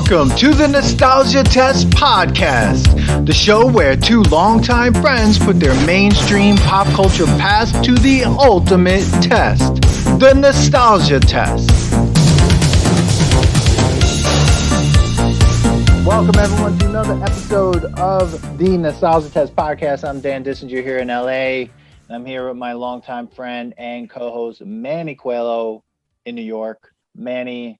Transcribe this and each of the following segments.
Welcome to the Nostalgia Test Podcast, the show where two longtime friends put their mainstream pop culture past to the ultimate test, the Nostalgia Test. Welcome everyone to another episode of the Nostalgia Test Podcast. I'm Dan Dissinger here in LA, and I'm here with my longtime friend and co-host Manny Coelho in New York. Manny,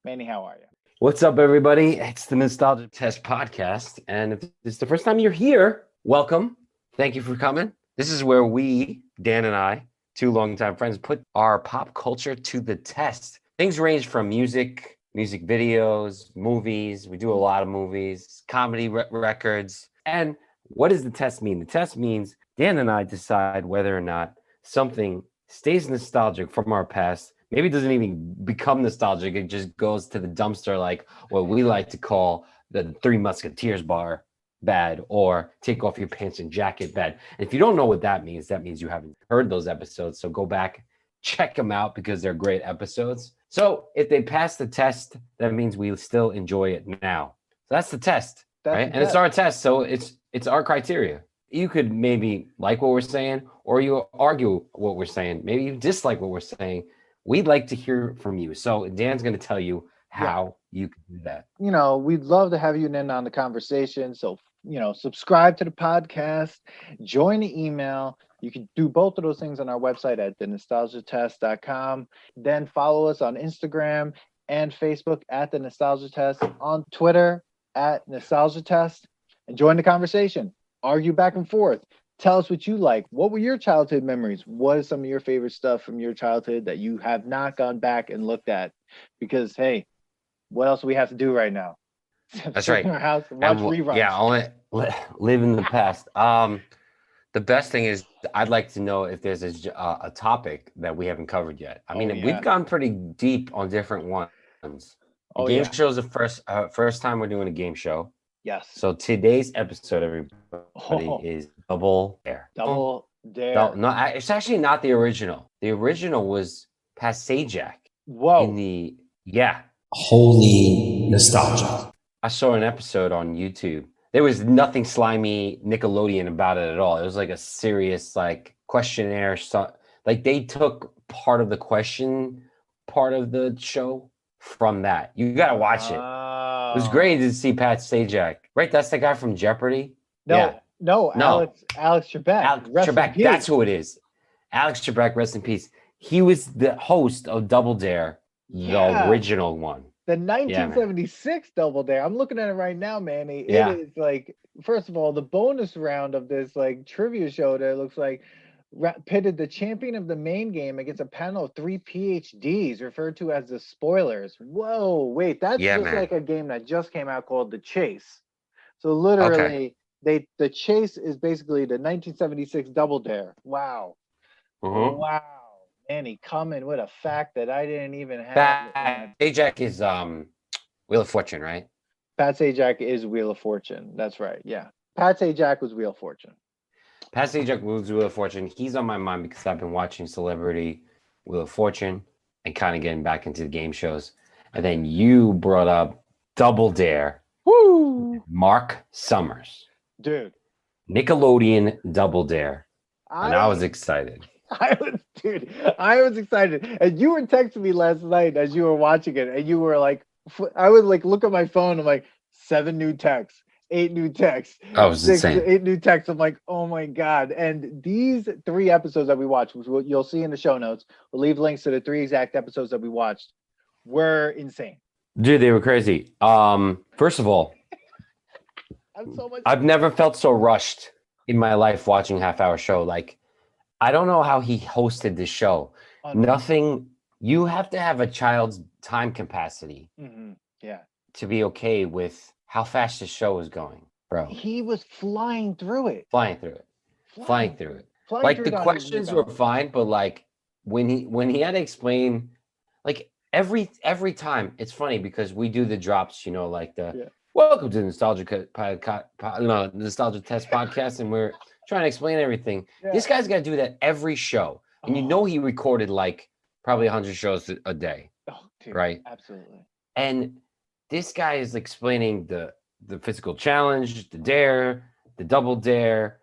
how are you? What's up, everybody? It's the Nostalgia Test Podcast. And if this is the first time you're here, welcome. Thank you for coming. This is where we, Dan and I, two longtime friends, put our pop culture to the test. Things range from music videos, movies. We do a lot of movies, comedy records. And what does the test mean? The test means Dan and I decide whether or not something stays nostalgic from our past. Maybe it doesn't even become nostalgic. It just goes to the dumpster, like what we like to call the Three Musketeers bar bad, or take off your pants and jacket bad. And if you don't know what that means you haven't heard those episodes. So go back, check them out because they're great episodes. So if they pass the test, that means we still enjoy it now. So that's the test, right? And it's our test. So it's our criteria. You could maybe like what we're saying, or you argue what we're saying. Maybe you dislike what we're saying. We'd like to hear from you. So Dan's going to tell you how you can do that. You know, we'd love to have you in on the conversation. So, subscribe to the podcast, join the email. You can do both of those things on our website at thenostalgiatest.com. Then follow us on Instagram and Facebook at The Nostalgia Test, on Twitter at Nostalgia Test, and join the conversation. Argue back and forth. Tell us what you like. What were your childhood memories? What is some of your favorite stuff from your childhood that you have not gone back and looked at? Because, hey, what else do we have to do right now? That's right. In our house and watch reruns. Yeah, only live in the past. The best thing is I'd like to know if there's a topic that we haven't covered yet. I mean, we've gone pretty deep on different ones. The game show is the first time we're doing a game show. Yes. So today's episode, everybody, is Double Dare. Double Dare. No, it's actually not the original. The original was Pat Sajak. Whoa. Holy nostalgia. I saw an episode on YouTube. There was nothing slimy Nickelodeon about it at all. It was like a serious questionnaire. Like they took part of the show from that. You got to watch it. It was great to see Pat Sajak. Right? That's the guy from Jeopardy? No, Alex Trebek. Alex Trebek, that's who it is. Alex Trebek, rest in peace. He was the host of Double Dare, the original one. The 1976 Double Dare. I'm looking at it right now, Manny. It is like, first of all, the bonus round of this trivia show that looks like pitted the champion of the main game against a panel of 3 PhDs referred to as the spoilers. Whoa, wait, that's like a game that just came out called The Chase. So literally, the Chase is basically the 1976 Double Dare. Wow. Mm-hmm. Wow. Manny coming with a fact that I didn't even have. Pat Sajak is Wheel of Fortune, right? Pat Sajak is Wheel of Fortune. That's right. Yeah. Pat Sajak was Wheel of Fortune. Pat Sajak was Wheel of Fortune. He's on my mind because I've been watching Celebrity Wheel of Fortune and kind of getting back into the game shows. And then you brought up Double Dare. Woo! Marc Summers. Dude. Nickelodeon Double Dare. And I was excited. I was excited. And you were texting me last night as you were watching it. And you were like, I would look at my phone. I'm like, 7 new texts. 8 new texts. Oh, it was insane. 8 new texts. I'm like, oh my God. And these 3 episodes that we watched, which you'll see in the show notes, we'll leave links to the 3 exact episodes that we watched, were insane. Dude, they were crazy. First of all, I've never felt so rushed in my life watching a half-hour show. I don't know how he hosted this show. Nothing. You have to have a child's time capacity to be okay with how fast the show was going, bro. He was flying through it. Flying through it. The questions were fine, but when he had to explain, every time, it's funny because we do the drops, welcome to the Nostalgia Test Podcast, and we're trying to explain everything. Yeah. This guy's got to do that every show, and he recorded probably 100 shows a day. Oh, dude, right? Absolutely. And this guy is explaining the physical challenge, the dare, the double dare.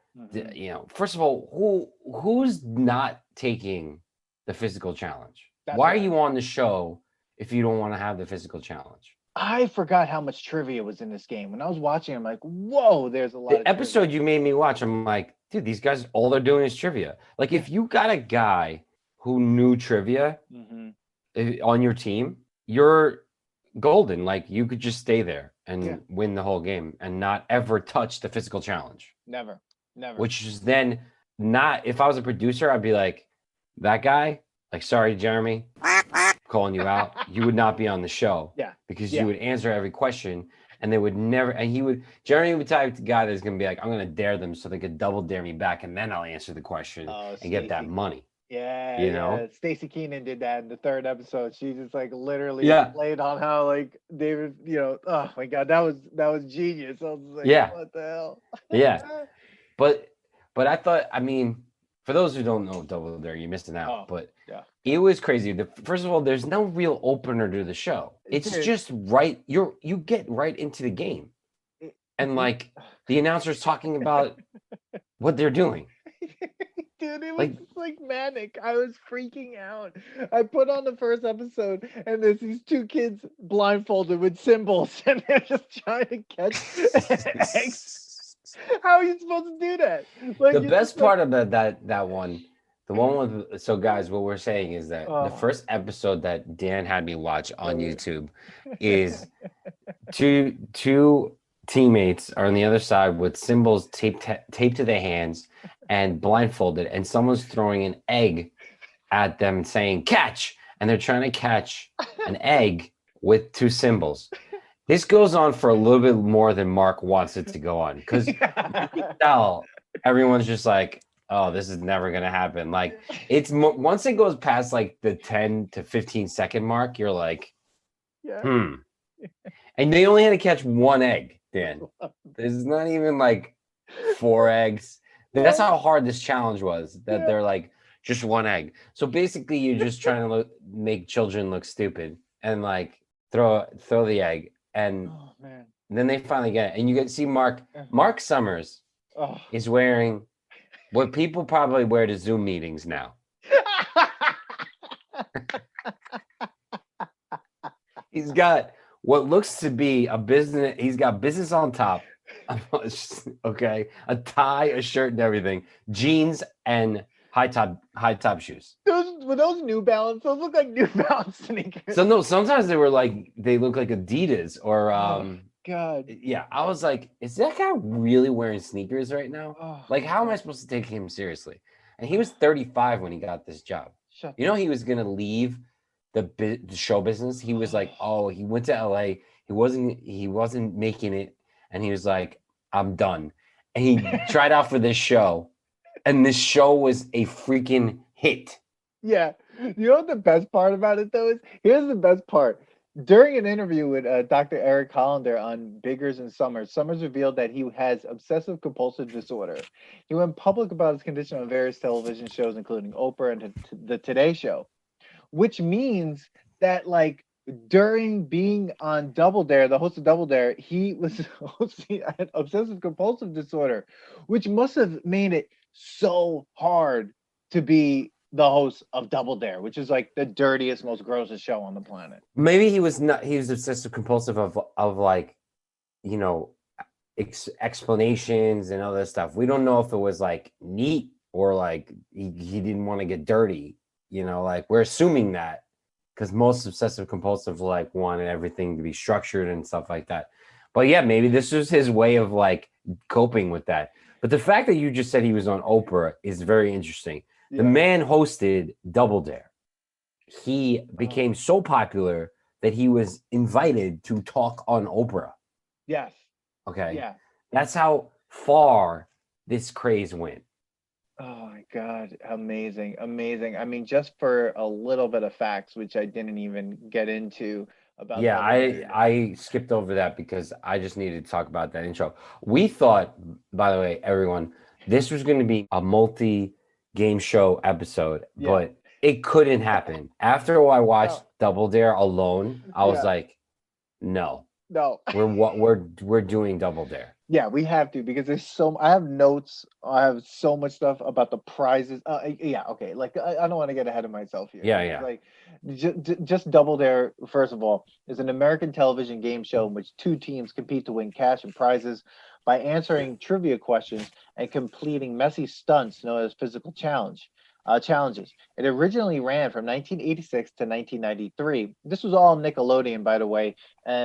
First of all, who's not taking the physical challenge? Why are you on the show if you don't want to have the physical challenge? I forgot how much trivia was in this game. When I was watching, I'm like, whoa, there's a lot of the episode you made me watch. I'm like, dude, these guys, all they're doing is trivia. Like, if you got a guy who knew trivia on your team, you're golden. Like, you could just stay there and win the whole game and not ever touch the physical challenge. Never. Which is then not, if I was a producer, I'd be like, that guy, like, sorry, Jeremy, calling you out. You would not be on the show. Yeah. Because you would answer every question and they would never, and Jeremy would type the guy that's going to be like, I'm going to dare them so they could double dare me back and then I'll answer the question and get that money. Yeah, you know, Stacey Keenan did that in the 3rd episode. She just like literally played on how like David, oh my God, that was genius. I was like, what the hell? Yeah, but I thought, I mean, for those who don't know Double Dare, you're missing out. But it was crazy. First of all, there's no real opener to the show. It's just right. You get right into the game, and like the announcer's talking about what they're doing. Dude, it was like manic. I was freaking out. I put on the first episode and there's these 2 kids blindfolded with cymbals and they're just trying to catch eggs. How are you supposed to do that? Like, the best part about that one, the one with, so guys, what we're saying is that the first episode that Dan had me watch on YouTube is two teammates are on the other side with cymbals taped to their hands and blindfolded, and someone's throwing an egg at them saying catch, and they're trying to catch an egg with 2 cymbals. This goes on for a little bit more than Mark wants it to go on, because everyone's just like, oh, this is never gonna happen. Like, it's once it goes past like the 10 to 15 second mark, you're like, and they only had to catch 1 egg, Dan. There's not even like 4 eggs. That's how hard this challenge was, that they're like, just 1 egg. So basically you're just trying to make children look stupid and like throw the egg, and then they finally get it. And you get to see Marc Summers is wearing what people probably wear to Zoom meetings now. He's got what looks to be a business. He's got business on top. Okay, a tie, a shirt, and everything, jeans and high top shoes. Those New Balance. Those look like New Balance sneakers. So no, sometimes they look like Adidas or God. Yeah, I was like, is that guy really wearing sneakers right now? Like, how am I supposed to take him seriously? And he was 35 when he got this job. He was gonna leave the show business. He was like, he went to LA. He wasn't making it. And he was like, I'm done. And he tried out for this show. And this show was a freaking hit. Yeah. You know what the best part about it, though, is? Here's the best part. During an interview with Dr. Eric Hollander on Biggers and Summers revealed that he has obsessive compulsive disorder. He went public about his condition on various television shows, including Oprah and the Today Show, which means that, like, during being on Double Dare, the host of Double Dare, he had obsessive compulsive disorder, which must have made it so hard to be the host of Double Dare, which is like the dirtiest, most grossest show on the planet. Maybe he was obsessive compulsive of like, explanations and all that stuff. We don't know if it was like neat or like he didn't want to get dirty, like we're assuming that. Because most obsessive compulsive like wanted everything to be structured and stuff like that. But yeah, maybe this was his way of like coping with that. But the fact that you just said he was on Oprah is very interesting. Yeah. The man hosted Double Dare. He became so popular that he was invited to talk on Oprah. Yes. Okay. Yeah. That's how far this craze went. Oh my God. Amazing. Amazing. I mean, just for a little bit of facts, which I didn't even get into about. Yeah, I skipped over that because I just needed to talk about that intro. We thought, by the way, everyone, this was going to be a multi-game show episode, but it couldn't happen. After I watched Double Dare alone, I was like, no, No. We're doing Double Dare. Yeah, we have to because there's so. I have notes. I have so much stuff about the prizes. Yeah, okay. Like I don't want to get ahead of myself here. Yeah, Because, yeah. like, just Double Dare. First of all, is an American television game show in which two teams compete to win cash and prizes by answering trivia questions and completing messy stunts known as physical challenges. It originally ran from 1986 to 1993. This was all Nickelodeon, by the way,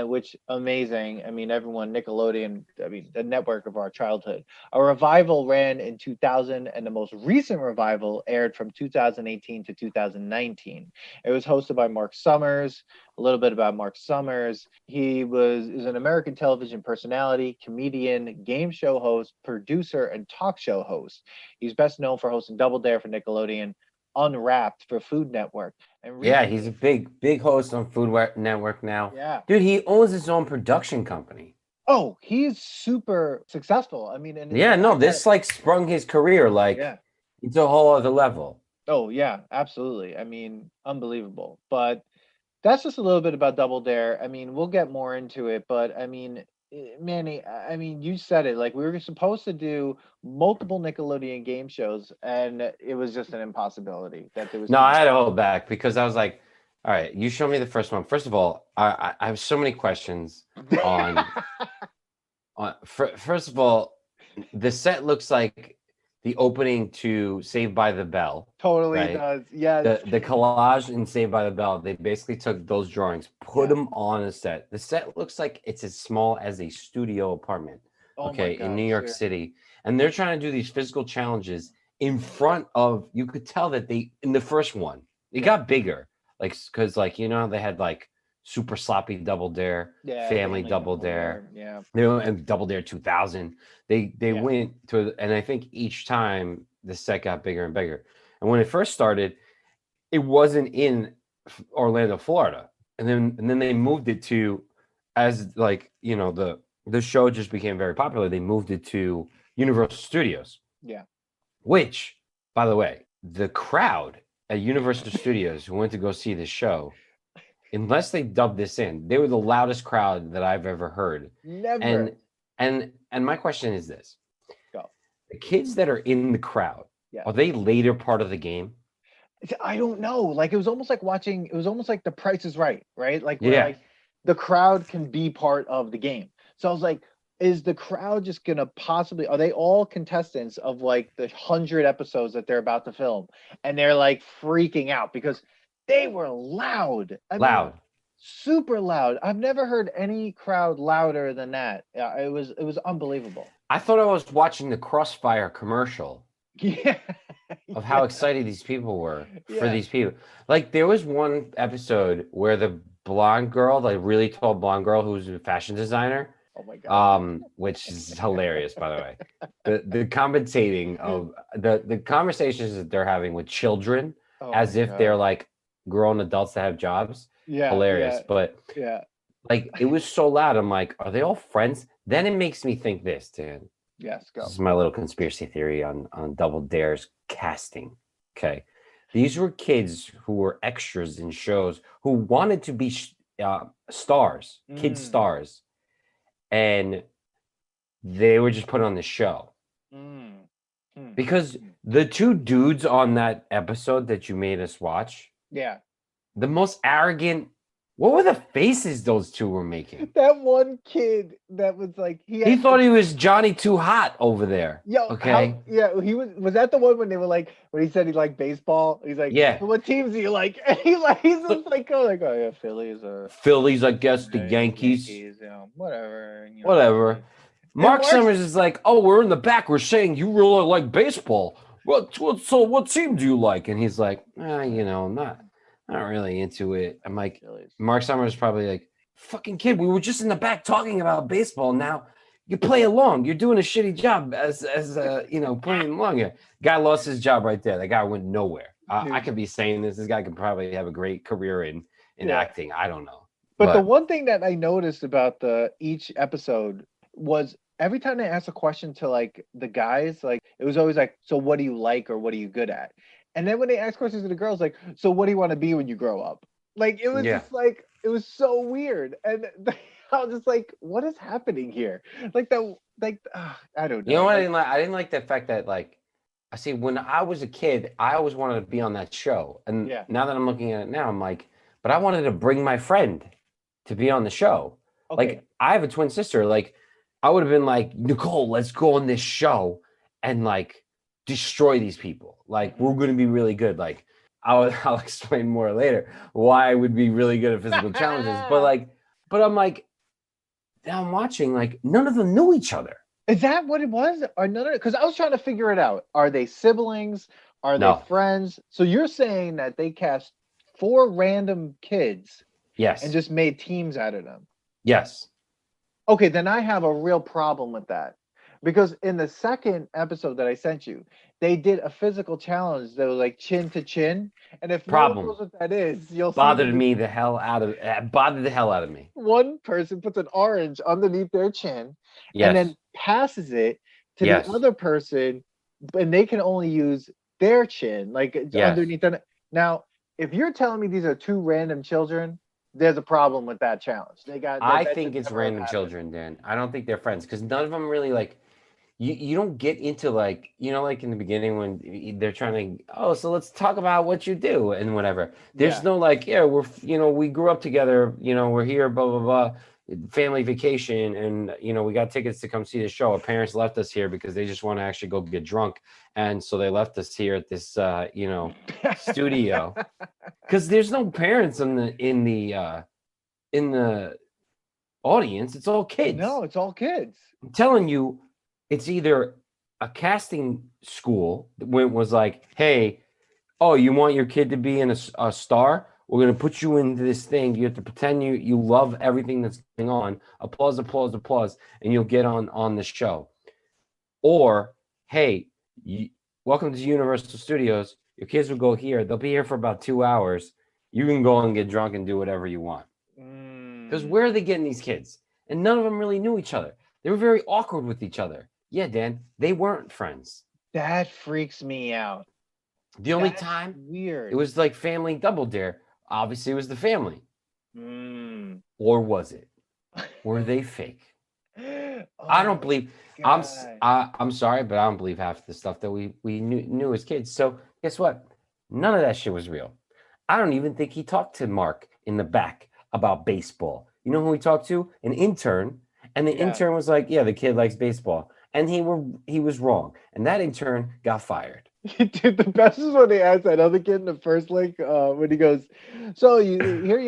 which amazing. I mean, everyone Nickelodeon. I mean, the network of our childhood. A revival ran in 2000, and the most recent revival aired from 2018 to 2019. It was hosted by Marc Summers. A little bit about Marc Summers. He is an American television personality, comedian, game show host, producer, and talk show host. He's best known for hosting Double Dare for Nickelodeon, Unwrapped for Food Network, and Yeah, he's a recently, big host on Network now. yeah. Dude, he owns his own production company. Oh, he's super successful. I mean, and Yeah, the no, fact that, this like sprung his career like yeah. it's a whole other level. Oh, yeah, absolutely. I mean, unbelievable. But that's just a little bit about Double Dare. I mean, we'll get more into it, but I mean, Manny, I mean, you said it. Like we were supposed to do multiple Nickelodeon game shows, and it was just an impossibility that there was No, too I many. had to hold back because I was like, all right, you show me the first one. First of all, I have so many questions on first of all, the set looks like the opening to Saved by the Bell, Totally right? does. Yes. The collage in Saved by the Bell, they basically took those drawings, put Yeah. them on a set. The set looks like it's as small as a studio apartment, Oh my okay, in God. New York Sure. City. And they're trying to do these physical challenges in front of, you could tell that they, in the first one, it Yeah. got bigger. Like, because, like, you know, they had like Super Sloppy Double Dare, Yeah. Family Family Double Double Dare, Dare. Yeah. and Double Dare 2000. They Yeah. went to, and I think each time the set got bigger and bigger. And when it first started, it wasn't in Orlando, Florida, and then they moved it to, as like you know the show just became very popular. They moved it to Universal Studios, Yeah. which, by the way, the crowd at Universal Studios who went to go see this show, unless they dubbed this in, they were the loudest crowd that I've ever heard. Never. And and my question is this: Go. the kids that are in the crowd, Yeah. are they later part of the game? I don't know. Like it was almost like watching. It was almost like The Price is Right, right? Like where Yeah. like the crowd can be part of the game. So I was like, is the crowd just gonna possibly? Are they all contestants of like the 100 episodes that they're about to film, and they're like freaking out because they were loud. I mean, Loud. super loud. I've never heard any crowd louder than that. Yeah, it was unbelievable. I thought I was watching the Crossfire commercial Yeah. of how Yeah. excited these people were for Yeah. these people. Like there was one episode where the blonde girl, the really tall blonde girl who's a fashion designer, Oh my God. which is hilarious, by the way. The commentating of the conversations that they're having with children Oh as my if they're God. like grown adults that have jobs, Yeah. hilarious. Yeah. But Yeah. like it was so loud. I'm like, are they all friends? Then it makes me think this, Dan. Yes. Go. This is my little conspiracy theory on Double Dare's casting. Okay, these were kids who were extras in shows who wanted to be stars, kid Mm. stars, and they were just put on the show Mm. Mm. because the two dudes on that episode that you made us watch, Yeah. the most arrogant. What were the faces those two were making? That one kid that was like He thought he was Johnny Too Hot over there. Yo, Okay. yeah, he was that the one when they were like when he said he liked baseball? He's like, Yeah. "So what teams do you like?" And he's just like, oh yeah, Phillies or Phillies, I guess, the Yankees. you know, whatever. You know. Whatever. Mark Mark- Summers is like, oh, we're in the back. We're saying you really like baseball. What team do you like? And he's like, not really into it. I'm like, Phillies. Mark Summers is probably like, fucking kid, we were just in the back talking about baseball. Now you play along. You're doing a shitty job as playing along here. Guy lost his job right there. That guy went nowhere. I could be saying this. This guy could probably have a great career in Yeah. acting. I don't know. But the one thing that I noticed about each episode was every time they asked a question to like the guys, like it was always like, so what do you like or what are you good at? And then when they asked questions to the girls, like, so what do you want to be when you grow up? Like it was Yeah. just like it was so weird. And I was just like, what is happening here? I don't You know know. what I Like, didn't like? I didn't like the fact that like I see when I was a kid, I always wanted to be on that show. And yeah, now that I'm looking at it now, I'm like, but I wanted to bring my friend to be on the show. okay. Like I have a twin sister. Like I would have been like, Nicole, let's go on this show and like destroy these people. Like we're going to be really good. Like I'll explain more later why I would be really good at physical challenges. But I'm like, now I'm watching, like none of them knew each other. Is that what it was? Or none of it? Because I was trying to figure it out. Are they siblings? Are they No. friends? So you're saying that they cast four random kids and Yes. just made teams out of them. Yes. Okay, then I have a real problem with that. Because in the second episode that I sent you, they did a physical challenge that was like chin to chin. And if no one Problem. knows what that is, you'll see Bothered them. me the hell out of bothered the hell out of me. One person puts an orange underneath their chin and Yes. then passes it to Yes. the other person, and they can only use their chin, like Yes. underneath them. Now, if you're telling me these are two random children, there's a problem with that challenge. I That think should it's never have random happened. children, Dan. I don't think they're friends because none of them really like you don't get into like like in the beginning when they're trying to so let's talk about what you do and whatever. There's Yeah. no like we're we grew up together, we're here blah blah blah family vacation and we got tickets to come see the show. Our parents left us here because they just want to actually go get drunk, and so they left us here at this studio because there's no parents in the audience. It's all kids. No, it's all kids. I'm telling you, it's either a casting school when it was like, hey, oh, you want your kid to be in a star? We're going to put you into this thing. You have to pretend you love everything that's going on. Applause, applause, applause. And you'll get on the show. Or, hey, welcome to Universal Studios. Your kids will go here. They'll be here for about 2 hours. You can go and get drunk and do whatever you want. Because where are they getting these kids? And none of them really knew each other. They were very awkward with each other. Yeah, Dan, they weren't friends. That freaks me out. The only That's time weird. it was like family double dare. Obviously, it was the family. Mm. Or was it? Were they fake? I don't believe. God. I'm sorry, but I don't believe half the stuff that we knew as kids. So guess what? None of that shit was real. I don't even think he talked to Mark in the back about baseball. You know who he talked to? An intern. And the intern was like, yeah, the kid likes baseball. And he was wrong. And that intern got fired. Dude, the best is when they asked that other kid in the first link, when he goes, so you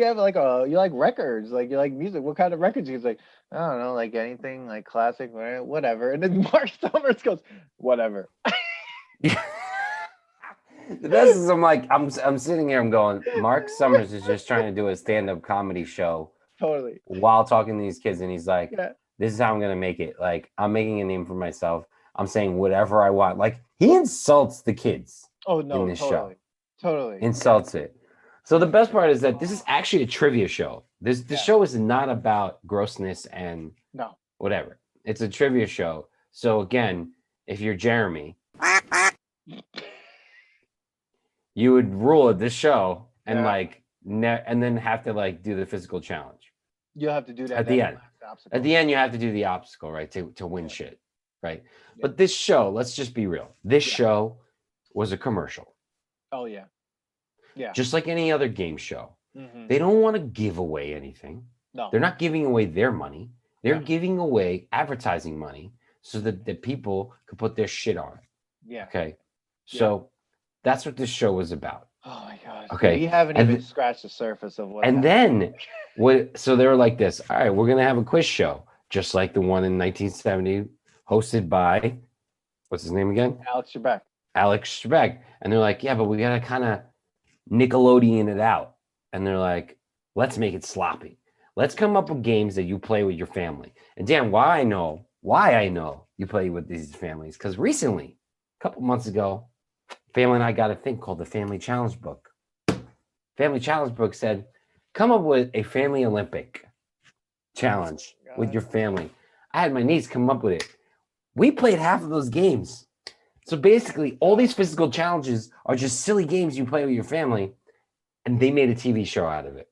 have like you like records, like you like music. What kind of records? He's like, I don't know, like anything, like classic, whatever. And then Marc Summers goes, whatever. The best is I'm sitting here, I'm going, Marc Summers is just trying to do a stand-up comedy show Totally. while talking to these kids, and he's like, Yeah. this is how I'm gonna make it. Like, I'm making a name for myself. I'm saying whatever I want. Like, he insults the kids Oh no, in this show. Totally. Insults it. So the best part is that this is actually a trivia show. This show is not about grossness and No. whatever. It's a trivia show. So again, if you're Jeremy, you would rule at this show and and then have to like do the physical challenge. You'll have to do that at the end. At the end, you have to do the obstacle, right? To win shit, right? Yeah. But this show, let's just be real. This show was a commercial. Oh yeah. Yeah. Just like any other game show. Mm-hmm. They don't want to give away anything. No. They're not giving away their money. They're giving away advertising money so that the people could put their shit on it. Yeah. Okay. So that's what this show was about. Oh my gosh. Okay. We haven't even scratched the surface of what. And then so they were like this. All right, we're gonna have a quiz show, just like the one in 1970, hosted by what's his name again? Alex Trebek. Alex Trebek. And they're like, yeah, but we gotta kind of Nickelodeon it out. And they're like, let's make it sloppy. Let's come up with games that you play with your family. And Dan, why I know you play with these families, because recently, a couple months ago, family and I got a thing called the Family Challenge Book. Family Challenge Book said, come up with a family Olympic challenge with your family. I had my niece come up with it. We played half of those games. So basically, all these physical challenges are just silly games you play with your family, and they made a TV show out of it.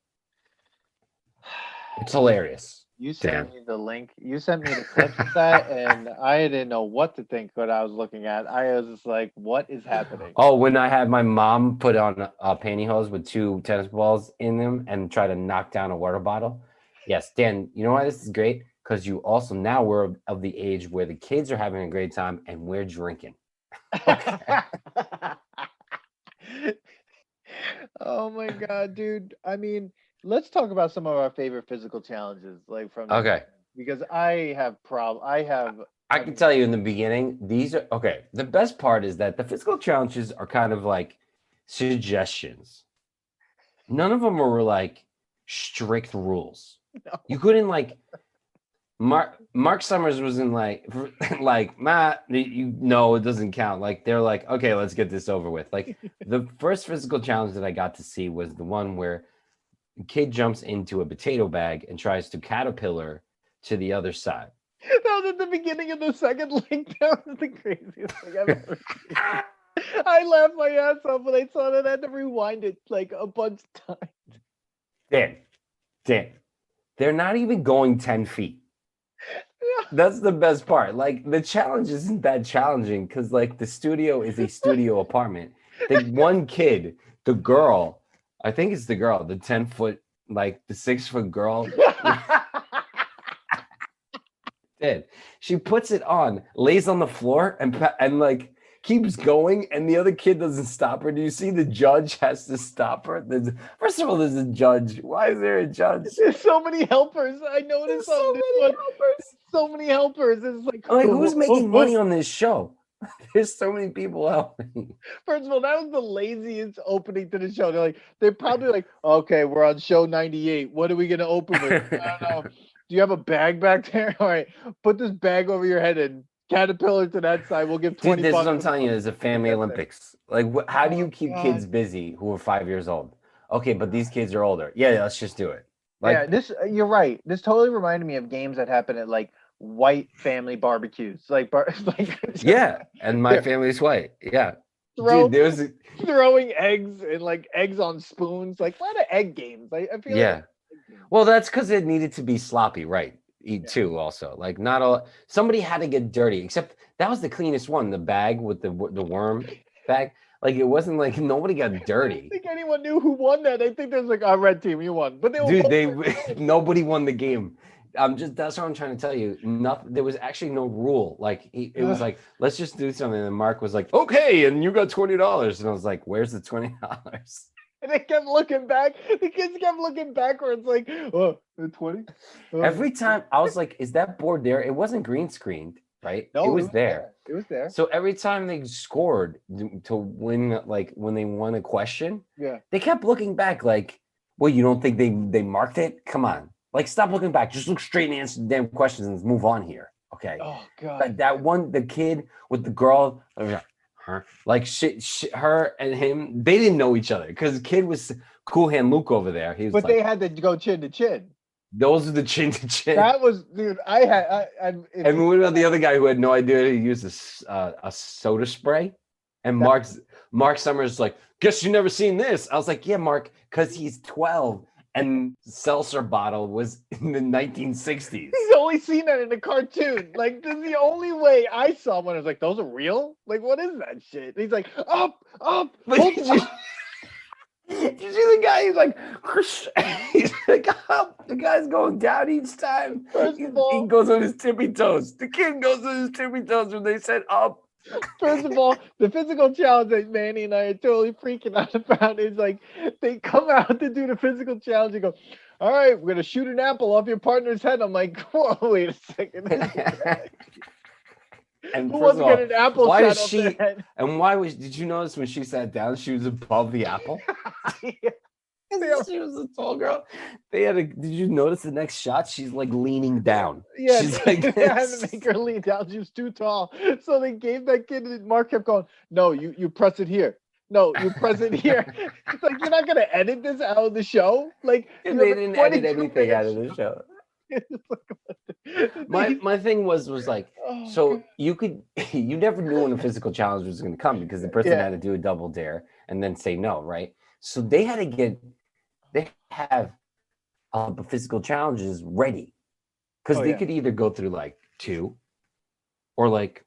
It's hilarious. You sent me the link. You sent me the clips of that, and I didn't know what to think what I was looking at. I was just like, "What is happening?" Oh, when I had my mom put on pantyhose with 2 tennis balls in them and try to knock down a water bottle. Yes, Dan, you know why this is great? Because you also now we're of the age where the kids are having a great time and we're drinking. Okay. Oh my god, dude. I mean, let's talk about some of our favorite physical challenges, like from the Okay. because I have I can tell you in the beginning, these are okay. The best part is that the physical challenges are kind of like suggestions. None of them were like strict rules. No. You couldn't like Marc Summers wasn't like like Matt, you know it doesn't count. Like they're like, okay, let's get this over with. Like the first physical challenge that I got to see was the one where a kid jumps into a potato bag and tries to caterpillar to the other side. That was at the beginning of the second link. That was the craziest thing I've ever seen. I laughed my ass off when I saw that. I had to rewind it like a bunch of times. Dan, they're not even going 10 feet. That's the best part. Like the challenge isn't that challenging because like the studio is a studio apartment. The one kid, the girl, I think it's the girl, the 10-foot, like the 6-foot girl. Did she puts it on, lays on the floor, and like keeps going, and the other kid doesn't stop her. Do you see the judge has to stop her? First of all, there's a judge. Why is there a judge? There's so many helpers. I noticed There's so on this many one. helpers. So many helpers. It's like, I'm like, who's making money on this show? There's so many people helping. First of all, that was the laziest opening to the show. They're probably like, okay, we're on show 98. What are we gonna open with? I don't know. Do you have a bag back there? All right, put this bag over your head and caterpillar to that side. We'll give 20 Dude, this is bucks. what I'm telling you. It's a family Olympics. Like, how do you keep God. kids busy who are 5 years old? Okay, but these kids are older. Yeah, let's just do it. Like, You're right. This totally reminded me of games that happen at like white family barbecues. Like yeah, and my family's white. Yeah. Dude, there's throwing eggs and like eggs on spoons, like a lot of egg games. I feel like well, that's because it needed to be sloppy, right? Too also like not all somebody had to get dirty, except that was the cleanest one, the bag with the worm bag. Like it wasn't like nobody got dirty. I don't think anyone knew who won that. I think there's like a red team, you won, but nobody won the game. That's what I'm trying to tell you. Nothing. There was actually no rule. Like it was like, let's just do something. And Mark was like, okay, and you got $20. And I was like, where's the $20? And they kept looking back. The kids kept looking backwards, like, oh, 20. Every time I was like, is that board there? It wasn't green screened, right? No, it was there. It was there. So every time they scored to win, like when they won a question, they kept looking back, like, well, you don't think they marked it? Come on. Like, stop looking back. Just look straight and answer the damn questions and let's move on here. Okay. Oh, God. That one, the kid with the girl, her, like her and him, they didn't know each other because the kid was Cool Hand Luke over there. He was but they had to go chin to chin. Those are the chin to chin. That was, dude. And what about the other guy who had no idea he used a soda spray? And Marc Summers like, guess you never seen this. I was like, yeah, Mark, because he's 12 and seltzer bottle was in the 1960s. He's only seen that in a cartoon. Like, this is the only way I saw one. I was like, those are real? Like, what is that shit? And he's like, up. Did you see the guy? He's like, he's like, up. The guy's going down each time. First of all, he goes on his tippy toes. The kid goes on his tippy toes when they said up. First of all, the physical challenge that Manny and I are totally freaking out about is like they come out to do the physical challenge and go, all right, we're gonna shoot an apple off your partner's head. I'm like, whoa, wait a second. And who wants to get an apple why shot is off she their head? And why was did you notice when she sat down she was above the apple? She was a tall girl. Did you notice the next shot? She's like leaning down. Yeah, she's like they had to make her lean down. She was too tall. So they gave that kid, and Mark kept going, no, you press it here. No, you press it here. It's like, you're not going to edit this out of the show? Like, they didn't edit anything out of the show. My thing was like, so you never knew when a physical challenge was going to come because the person had to do a double dare and then say no, right? So they have physical challenges ready. because Oh, they yeah. could either go through like 2 or like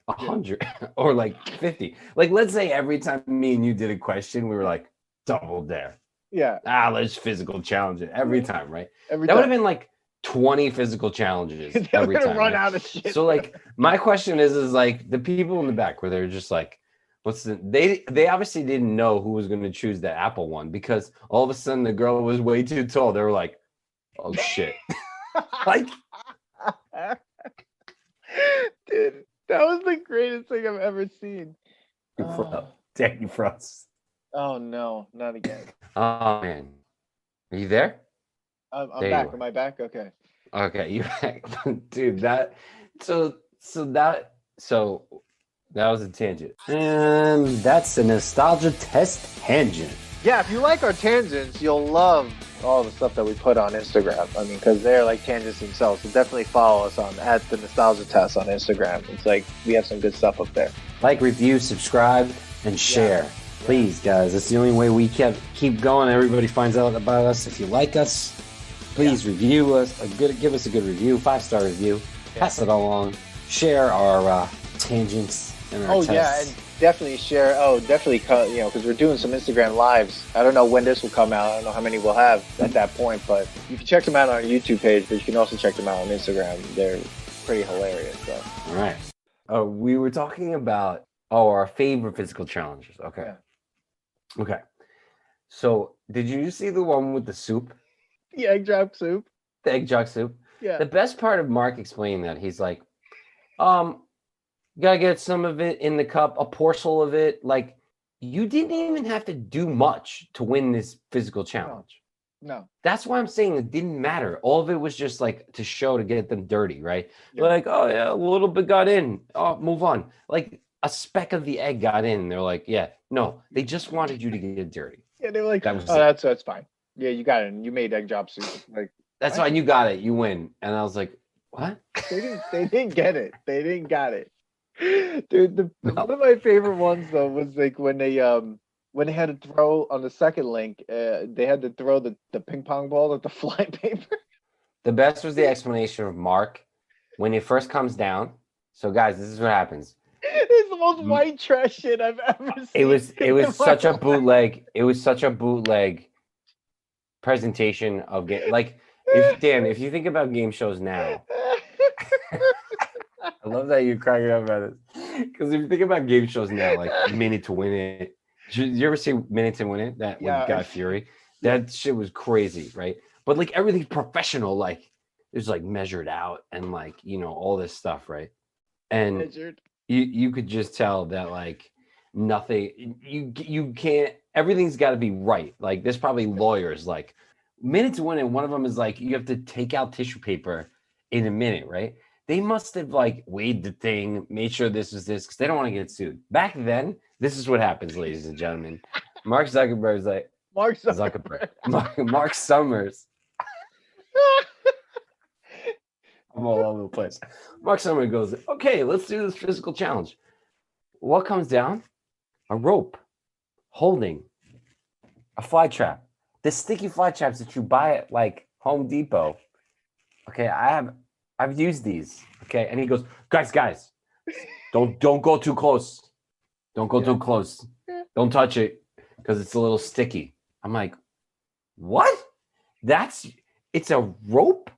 100 or like 50. Like, let's say every time me and you did a question, we were like, double dare. Yeah. Let's physical challenge it every time, right? Every That would time. have been like 20 physical challenges They're every gonna time. run Right? out of shit. So like my question is like the people in the back where they're just like, they obviously didn't know who was going to choose the Apple one, because all of a sudden the girl was way too tall. They were like, oh shit. Like, dude, that was the greatest thing I've ever seen. Danny Frost. Oh no, not again. Oh man. Are you there? I'm There you back. are. Am I back? Okay. Okay, you dude, so that was a tangent. And that's a nostalgia test tangent. Yeah, if you like our tangents, you'll love all the stuff that we put on Instagram. I mean, because they're like tangents themselves. So definitely follow us on @the Nostalgia Test on Instagram. It's like we have some good stuff up there. Like, review, subscribe, and share. Please, guys. That's the only way we keep going. Everybody finds out about us. If you like us, please review us. Give us a good review, 5-star review. Pass it along. Share our tangents and our tests. And definitely share. Definitely, because we're doing some Instagram lives. I don't know when this will come out. I don't know how many we'll have at that point, but you can check them out on our YouTube page, but you can also check them out on Instagram. They're pretty hilarious. So. All right. We were talking about our favorite physical challenges. Okay. Yeah. Okay. So, did you see the one with the soup? The egg drop soup. The egg jog soup? Yeah. The best part of Mark explaining that, he's like, you gotta get some of it in the cup, a morsel of it. Like, you didn't even have to do much to win this physical challenge. No. That's why I'm saying it didn't matter. All of it was just like to show, to get them dirty, right? Yeah. Like, oh yeah, a little bit got in. Oh, move on. Like a speck of the egg got in. They're like, yeah, no, they just wanted you to get dirty. Yeah, they were like, That was that's fine. Yeah, you got it. You made egg drop soup. Like, that's fine. You got it. You win. And I was like, what? They didn't get it. They didn't got it. Dude, one of my favorite ones though was like when they had to throw on the second link, they had to throw the ping pong ball at the fly paper. The best was the explanation of Mark when it first comes down. So guys, this is what happens. It's the most white trash shit I've ever seen. It was such a bootleg. It was such a bootleg presentation of game. Like, if you think about game shows now, I love that you're cracking up about this. Because if you think about game shows now, like Minute to Win It, did you ever see Minute to Win It? That with Guy Fieri, that shit was crazy, right? But like everything's professional, like it's like measured out and like all this stuff, right? And Measured. you could just tell that like nothing. You can't. Everything's got to be right. Like there's probably lawyers like Minute to Win It. One of them is like you have to take out tissue paper in a minute, right? They must have like weighed the thing, made sure this is this, because they don't want to get sued. Back then, this is what happens, ladies and gentlemen. Mark Zuckerberg is like Mark Zuckerberg. Mark Summers. I'm all over the place. Mark Summers goes, okay, let's do this physical challenge. What comes down? A rope holding a fly trap. The sticky fly traps that you buy at like Home Depot. Okay, I've used these. Okay, and he goes, guys, don't go too close. Don't go too close. Don't touch it because it's a little sticky. I'm like, what? It's a rope?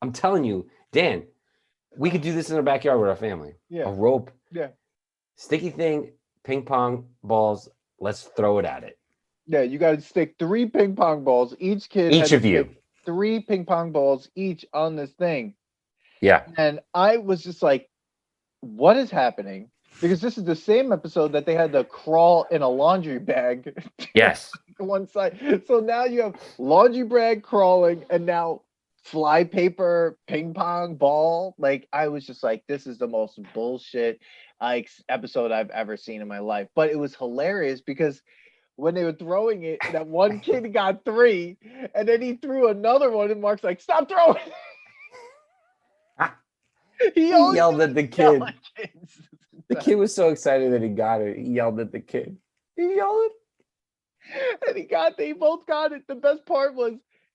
I'm telling you, Dan, we could do this in our backyard with our family. Yeah. A rope. Yeah. Sticky thing, ping pong balls. Let's throw it at it. Yeah, you got to stick 3 ping pong balls. Each kid. Each of you. 3 ping pong balls each on this thing. Yeah. And I was just like, what is happening? Because this is the same episode that they had to crawl in a laundry bag. Yes. One side. So now you have laundry bag crawling and now fly paper ping pong ball. Like I was just like, this is the most bullshit episode I've ever seen in my life. But it was hilarious because when they were throwing it, that one kid got 3 and then he threw another one and Mark's like, stop throwing. He yelled at the kid. The kids. kid was so excited that he got it. He yelled at the kid. He yelled. And they both got it. The best part was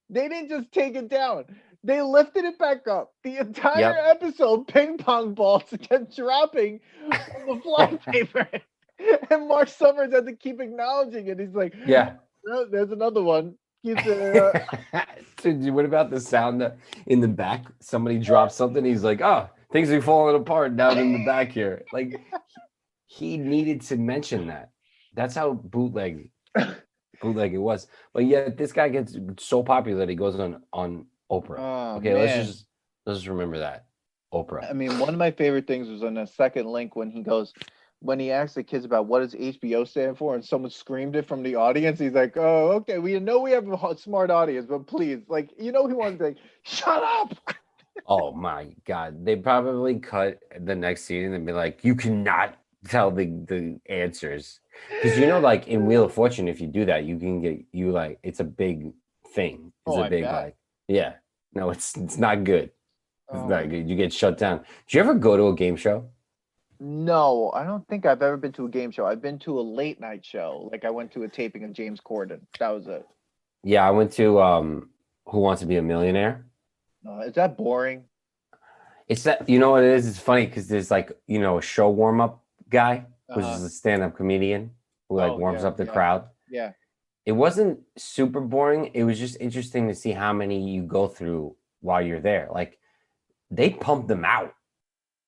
they didn't just take it down. They lifted it back up. The entire Yep. episode, ping pong balls kept dropping from the fly paper. And Marc Summers had to keep acknowledging it. He's like, Yeah. "Oh, there's another one. He's Dude, what about the sound that in the back? Somebody drops something. He's like, "Oh, things are falling apart down in the back here." Like he needed to mention that. That's how bootleg it was. But yeah, this guy gets so popular that he goes on Oprah. Oh, Okay, man. let's just remember that. Oprah. I mean, one of my favorite things was on the second link when he asked the kids about what does HBO stand for, and someone screamed it from the audience. He's like, "Oh, okay, we know we have a smart audience, but please, like, he wanted to say, shut up." Oh my God. They probably cut the next scene and be like, you cannot tell the answers. Because like in Wheel of Fortune, if you do that, you can get it's a big thing. It's Oh, a I big bet. yeah. No, it's not good. It's Oh, not good. You get shut down. Did you ever go to a game show? no, I don't think I've ever been to a game show. I've been to a late night show. Like I went to a taping of James Corden. That was it. Yeah, I went to Who Wants to Be a Millionaire? Is that boring? It's that what it is? It's funny because there's like, a show warm-up guy who's Uh-huh. just a stand-up comedian who like Oh, warms yeah, up the yeah. crowd. Yeah. It wasn't super boring. It was just interesting to see how many you go through while you're there. Like they pump them out.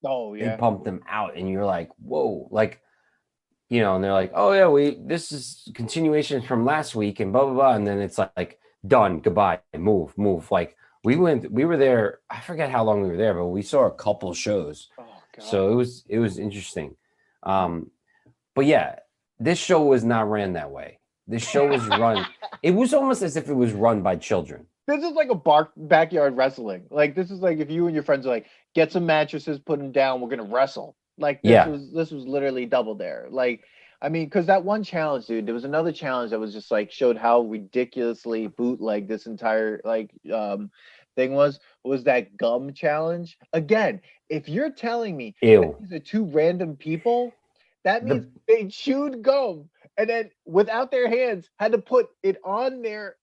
Oh, They yeah. pump them out, and you're like, whoa, like, and they're like, oh yeah, this is continuation from last week, and blah blah blah, and then it's like done, goodbye, move. Like we were there. I forget how long we were there, but we saw a couple shows. Oh, God. So it was interesting. But yeah, this show was not ran that way. This show was run. It was almost as if it was run by children. This is like a backyard wrestling. Like this is like if you and your friends are like, get some mattresses, put them down, we're gonna wrestle. Like this was literally Double Dare. Like, I mean, because that one challenge, dude, there was another challenge that was just like showed how ridiculously bootleg this entire thing was that gum challenge. Again, if you're telling me Ew. these are two random people, that means they chewed gum and then without their hands had to put it on their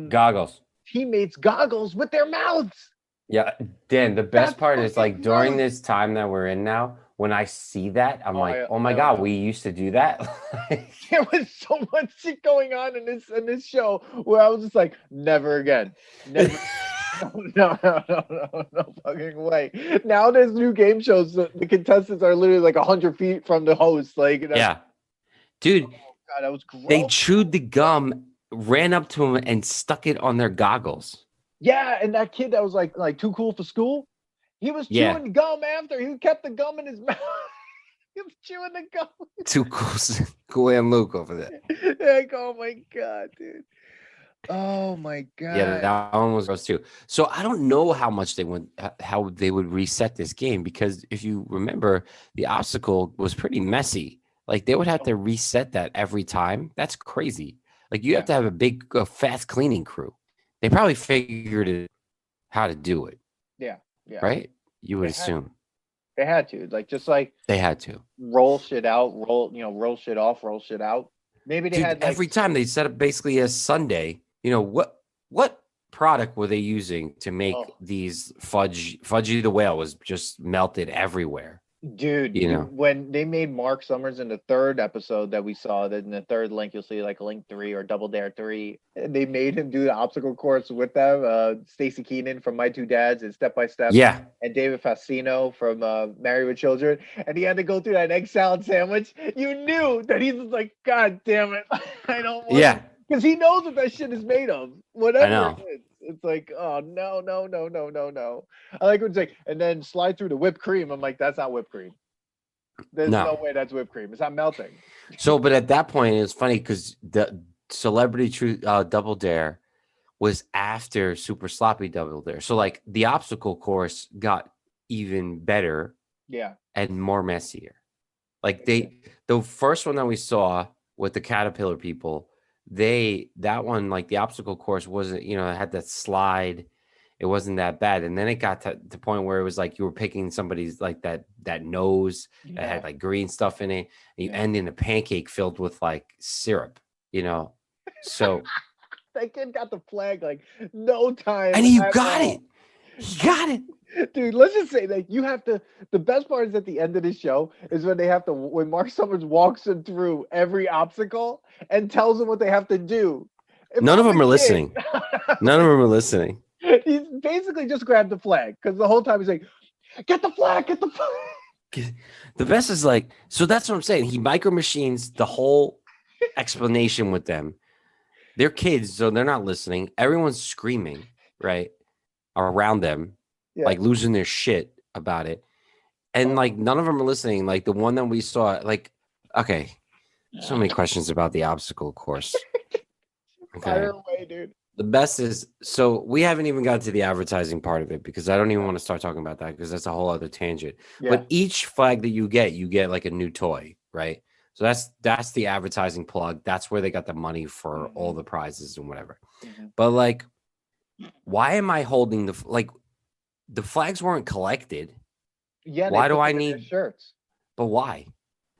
goggles. teammates' goggles with their mouths. Yeah, Dan, the best That's part is like fucking during gross. this time that we're in now, when I see that, I'm like, yeah, oh my I God, know. we used to do that. There was so much shit going on in this show where I was just like, never again. Never. No fucking way. Now there's new game shows. The contestants are literally like 100 feet from the host. Like, Yeah. Dude, God, that was gross. they chewed the gum, ran up to him, and stuck it on their goggles. Yeah, and that kid that was like too cool for school, he was chewing gum after. He kept the gum in his mouth. He was chewing the gum. Too cool, cool and Luke over there. Like, oh my God, dude. Oh my God. Yeah, that one was gross too. So I don't know how they would reset this game, because if you remember, the obstacle was pretty messy. Like they would have to reset that every time. That's crazy. Like you have to have a big, fast cleaning crew. They probably figured it how to do it. Yeah. Right? You would assume. They had to, like, just like They had to roll shit out, roll shit off, roll shit out. Maybe they had like, every time they set up basically a Sunday. What product were they using to make these Fudgy the Whale was just melted everywhere. Dude, when they made Marc Summers in the third episode that we saw, that in the third link, you'll see like link 3 or Double Dare 3. They made him do the obstacle course with them. Stacey Keenan from My Two Dads and Step by Step. Yeah. And David Faustino from Married with Children. And he had to go through that egg salad sandwich. You knew that he's just like, God damn it. I don't want Yeah. Because he knows what that shit is made of. Whatever I know. it is. It's like, oh, no. I like when it's like, and then slide through the whipped cream. I'm like, that's not whipped cream. There's no way that's whipped cream. It's not melting. So, but at that point, it's funny because the Celebrity Double Dare was after Super Sloppy Double Dare. So, like, the obstacle course got even better. Yeah. And more messier. Like, the first one that we saw with the caterpillar people, that one, like the obstacle course wasn't, it had that slide. It wasn't that bad. And then it got to the point where it was like you were picking somebody's like that nose that had like green stuff in it. And you end in a pancake filled with like syrup, So That kid got the flag like no time. And he at got all. it. He got it. Dude, let's just say that you have to. The best part is at the end of the show is when they have to. When Mark Summers walks them through every obstacle and tells them what they have to do. If None of I'm them a are kid, listening. None of them are listening. He's basically just grabbed the flag because the whole time he's like, "Get the flag, get the flag." The best is like, so that's what I'm saying. He micro machines the whole explanation with them. They're kids, so they're not listening. Everyone's screaming, right, around them, Yeah. like losing their shit about it. And like none of them are listening. Like the one that we saw, like, okay, so many questions about the obstacle course. Okay. Fire away, dude. The best is, so we haven't even got to the advertising part of it because I don't even want to start talking about that because that's a whole other tangent. Yeah. But each flag that you get like a new toy, right? So that's the advertising plug. That's where they got the money for all the prizes and whatever. But like, why am I holding the flags weren't collected? Yeah. Why they do put I them in their need? shirts? But why?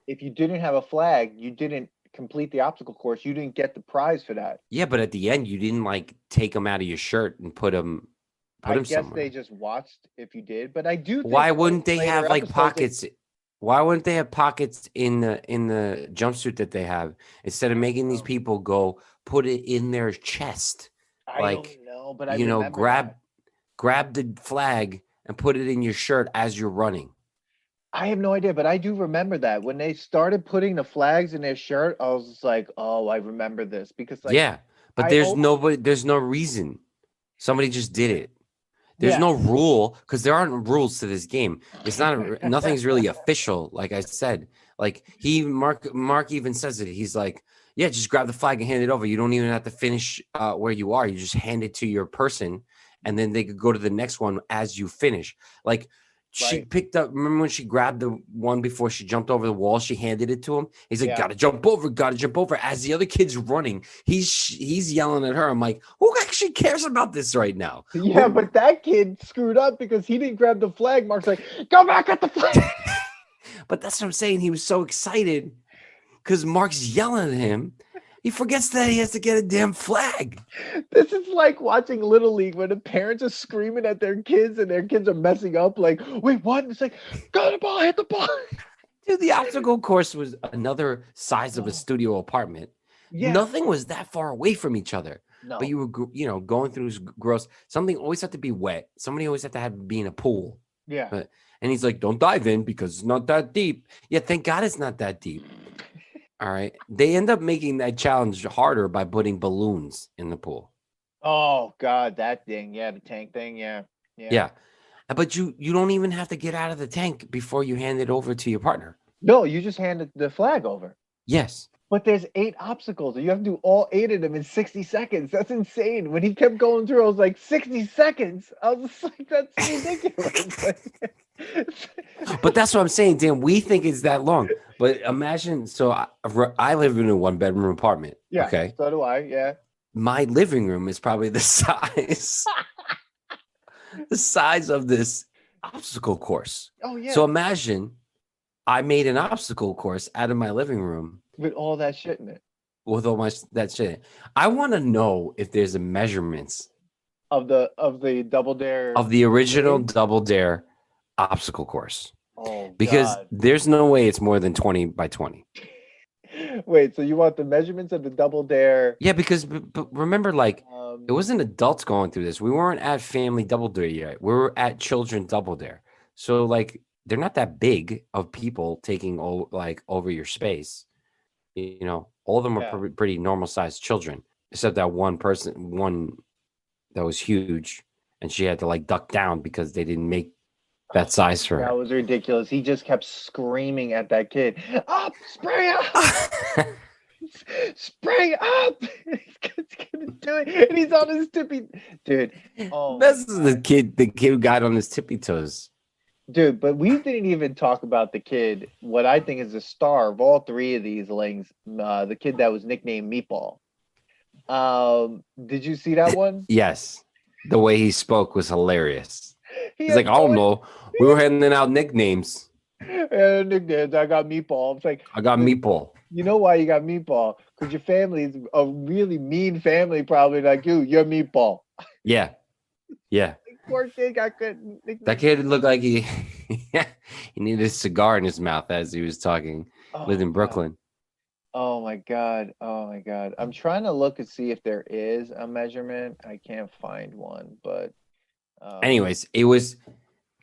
If you didn't have a flag, you didn't complete the obstacle course. You didn't get the prize for that. Yeah, but at the end, you didn't like take them out of your shirt and put them. I guess somewhere. they just watched if you did, but I do. Think Why wouldn't they later have like episodes, pockets? Why wouldn't they have pockets in the jumpsuit that they have instead of making these people go put it in their chest? I Like, don't know, but I you know, remember that. grab the flag and put it in your shirt as you're running. I have no idea, but I do remember that when they started putting the flags in their shirt, I was just like, "Oh, I remember this," because like, yeah, but there's no reason. Somebody just did it. There's no rule because there aren't rules to this game. It's not nothing's really official. Like I said, like Mark even says it. He's like, yeah, just grab the flag and hand it over. You don't even have to finish where you are. You just hand it to your person, and then they could go to the next one as you finish. Like she picked up. Remember when she grabbed the one before she jumped over the wall? She handed it to him. He's like, gotta jump over. As the other kid's running, he's yelling at her. I'm like, who actually cares about this right now? Yeah, but that kid screwed up because he didn't grab the flag. Mark's like, go back at the flag. But that's what I'm saying. He was so excited because Mark's yelling at him. He forgets that he has to get a damn flag. This is like watching Little League when the parents are screaming at their kids and their kids are messing up. Like, wait, what? And it's like, go the ball, hit the ball. Dude, the obstacle course was another size of a studio apartment. Yeah. Nothing was that far away from each other. No. But you were, going through gross. Something always had to be wet. Somebody always had to be in a pool. Yeah. And he's like, don't dive in because it's not that deep. Yeah, thank God it's not that deep. All right. They end up making that challenge harder by putting balloons in the pool. Oh, God, that thing. Yeah, the tank thing. Yeah. But you don't even have to get out of the tank before you hand it over to your partner. No, you just hand the flag over. Yes. But there's 8 obstacles. And you have to do all 8 of them in 60 seconds. That's insane. When he kept going through, I was like, 60 seconds. I was just like, that's ridiculous. But that's what I'm saying, Dan. We think it's that long. But imagine, so I live in a 1-bedroom apartment. Yeah. Okay. So do I. Yeah. My living room is probably the size of this obstacle course. Oh, yeah. So imagine I made an obstacle course out of my living room. With all that shit in it. With all that shit in it. I want to know if there's a measurements of the Double Dare. Of the original Double Dare obstacle course. Oh, because God. There's no way it's more than 20 by 20. Wait, so you want the measurements of the Double Dare? Yeah, because but remember, like, it wasn't adults going through this. We weren't at family Double Dare yet. We were at children Double Dare. So, like, they're not that big of people taking over your space. All of them are pretty normal sized children, except that one that was huge, and she had to like duck down because they didn't make that size for her. That was ridiculous. He just kept screaming at that kid. Up, spray up, spray up. He's gonna do it, and he's on his tippy. Dude, this is the kid who got on his tippy toes. Dude, but we didn't even talk about the kid, what I think is the star of all 3 of these lings, the kid that was nicknamed Meatball. Did you see that one? Yes. The way he spoke was hilarious. He's like, I don't know. We were handing out nicknames. Nicknames. I got Meatball. It's like, I got Meatball. You know why you got meatball? Because your family's a really mean family, probably like you. You're meatball. Yeah. Yeah. Poor kid got good That nickname. kid looked like he he needed a cigar in his mouth as he was talking. Lived Oh in god. Brooklyn. Oh my god. Oh my god. I'm trying to look and see if there is a measurement. I can't find one, but um Anyways, it was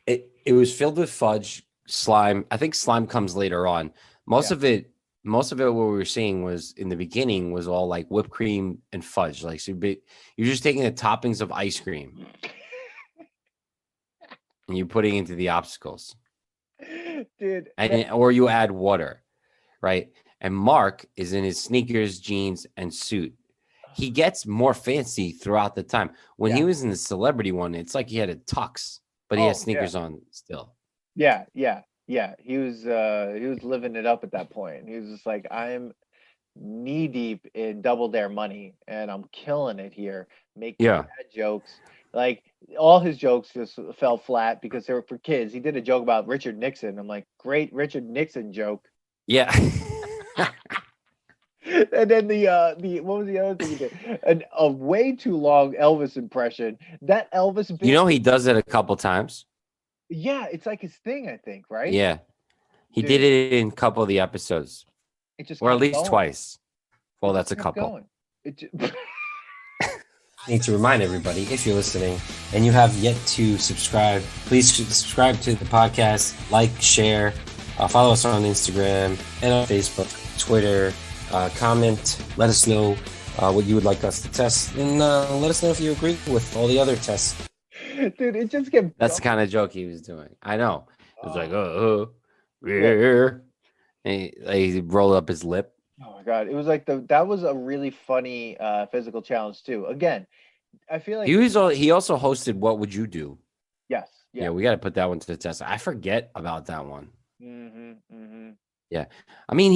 filled with fudge, slime. I think slime comes later on. Most yeah. of it, most of it, what we were seeing was in the beginning was all like whipped cream and fudge. Like you're just taking the toppings of ice cream and you're putting it into the obstacles, Dude, and or you add water, right? And Mark is in his sneakers, jeans, and suit. He gets more fancy throughout the time. When he yeah. was in the celebrity one, it's like he had a tux, but he has Oh yeah. sneakers on still. Yeah, yeah, yeah. He was living it up at that point. He was just like, I'm knee deep in Double Dare money and I'm killing it here, making Yeah. bad jokes. Like all his jokes just fell flat because they were for kids. He did a joke about Richard Nixon. I'm like, great Richard Nixon joke. Yeah. And then the what was the other thing he did? A way too long Elvis impression. That Elvis You bit, know, he does it a couple times. yeah, it's like his thing, I think, right? Yeah. He did Dude, it in a couple of the episodes, it just or at kept least going. twice. Well, It that's just a kept couple. going. It just, I need to remind everybody, if you're listening and you have yet to subscribe, please subscribe to the podcast, like, share, follow us on Instagram and on Facebook, Twitter, comment, let us know what you would like us to test, and let us know if you agree with all the other tests. dude, it just kept That's the going. kind of joke he was doing. I know. It was like, Yeah. yeah. And he rolled up his lip. Oh my god, it was like that was a really funny physical challenge too. Again, I feel like He also hosted What Would You Do? yes, Yeah, yeah. we got to put that one to the test. I forget about that one. Mm-hmm. Yeah. I mean,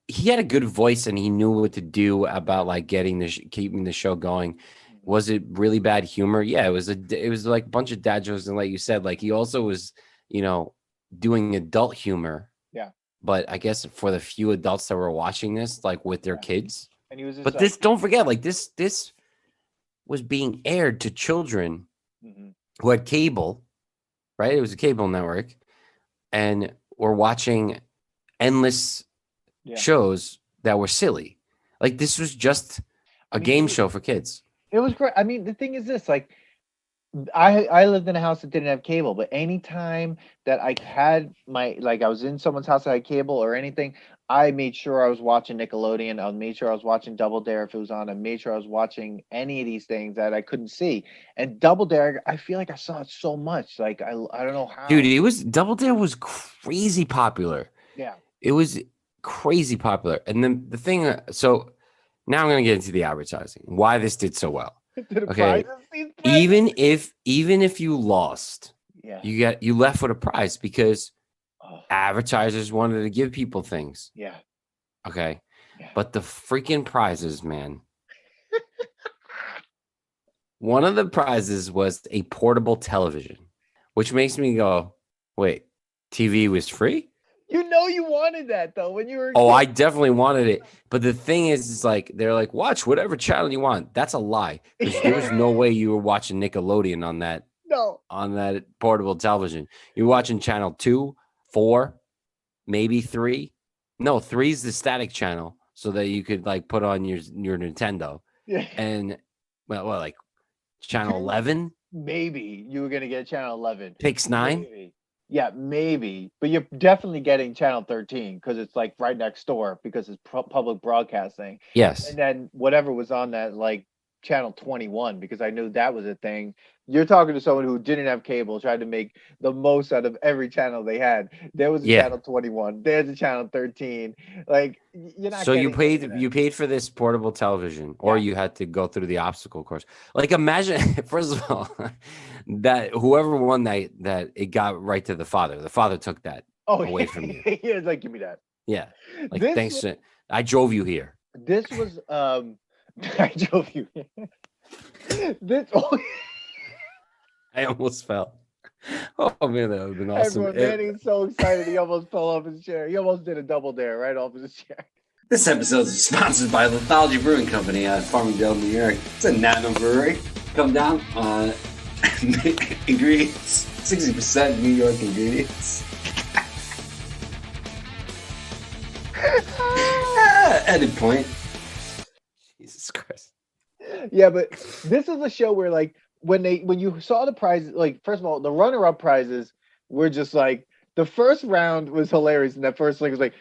he had a good voice and he knew what to do about like getting keeping the show going. Was it really bad humor? Yeah, it was like a bunch of dad jokes, and like you said, like he also was, you know, doing adult humor. Yeah, But I guess for the few adults that were watching this, like with their yeah. kids. And he was just But like, this, don't forget, like this was being aired to children mhm, who had cable, right? It was a cable network, and were watching endless yeah. shows that were silly. Like this was just I a mean, game show for kids. it was great. I mean, the thing is this, like, I lived in a house that didn't have cable, but anytime that I had my like I was in someone's house that had cable or anything, I made sure I was watching Nickelodeon. I made sure I was watching Double Dare if it was on. I made sure I was watching any of these things that I couldn't see. And Double Dare, I feel like I saw it so much. Like I don't know Dude, how. it was Double Dare was crazy popular. Yeah. It was crazy popular. And then the thing, so now I'm going to get into the advertising. Why this did so well. To the Okay. prizes, these prizes. Even if you lost, Yeah. you left with a prize because Oh, advertisers wanted to give people things. yeah. Okay. Yeah. But the freaking prizes, man. One of the prizes was a portable television, which makes me go, wait, TV was free? You know you wanted that though when you were a Oh, I kid. definitely wanted it. But the thing is like, they're like, watch whatever channel you want. That's a lie. Because there was no way you were watching Nickelodeon No. on that portable television. You're watching channel 2, 4, maybe 3. No, 3 is the static channel so that you could like put on your Nintendo. Yeah. And well, like channel 11, Maybe you were gonna get channel 11. Pix 9. Maybe. Yeah, maybe. But you're definitely getting channel 13 because it's like right next door because it's public broadcasting. Yes. And then whatever was on that, like channel 21, because I knew that was a thing. You're talking to someone who didn't have cable, tried to make the most out of every channel they had. There was a Yeah. channel 21. There's a channel 13. Like you're not So you getting any of that. paid for this portable television, or Yeah. you had to go through the obstacle course. Like imagine, first of all, that whoever won that it got right to the father. The father took that Oh, away from you. he was like, give me that. Yeah. Like This thanks. I drove you here. This was I drove you. This oh, I almost fell. Oh man, that would have been awesome. everyone, Manny's so excited he almost fell off his chair. He almost did a double dare right off his chair. This episode is sponsored by Lithology Brewing Company out of Farmingdale, New York. It's a National brewery. Come down on ingredients, 60% New York ingredients. Edit point. Jesus Christ. Yeah, but this is a show where like when you saw the prizes, like first of all, the runner-up prizes were just like the first round was hilarious, and that first like was like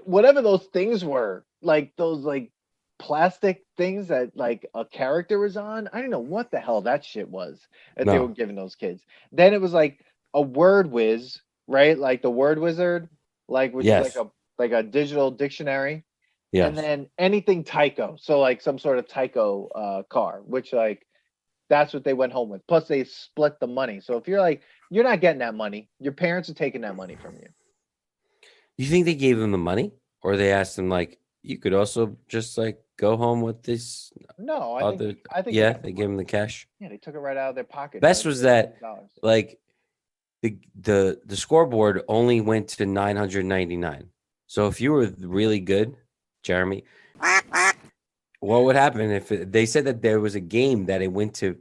whatever those things were, like those like plastic things that like a character was on. I don't know what the hell that shit was that they were giving those kids. Then it was like a word whiz, right? Like the word wizard, like which is like a digital dictionary. Yes. And then anything Tyco, so like some sort of Tyco car, which like that's what they went home with. Plus they split the money. So if you're like you're not getting that money, your parents are taking that money from you. You think they gave them the money, or they asked them like, you could also just like go home with this? No, I think they gave them the cash. Yeah, they took it right out of their pocket. Best was that like the scoreboard only went to 999. So if you were really good, Jeremy, what would happen if they said that there was a game that it went to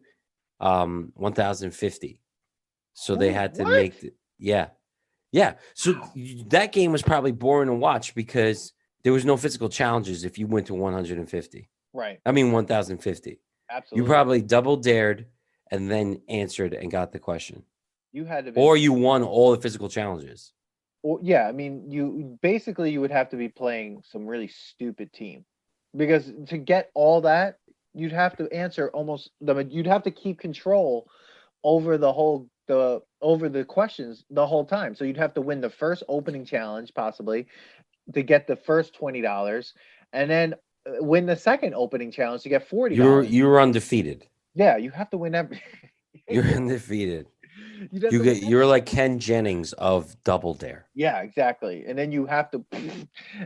1050? So they had to make yeah. So that game was probably boring to watch because there was no physical challenges if you went to 150. Right. I mean 1050. Absolutely. You probably double dared and then answered and got the question. You had to or you won all the physical challenges. Or yeah, I mean you would have to be playing some really stupid team. Because to get all that, you'd have to answer you'd have to keep control over the questions the whole time. So you'd have to win the first opening challenge possibly to get the first $20, and then win the second opening challenge to get $40. You're undefeated. Yeah, you have to win every. You're undefeated. You're like Ken Jennings of Double Dare. Yeah, exactly. And then you have to,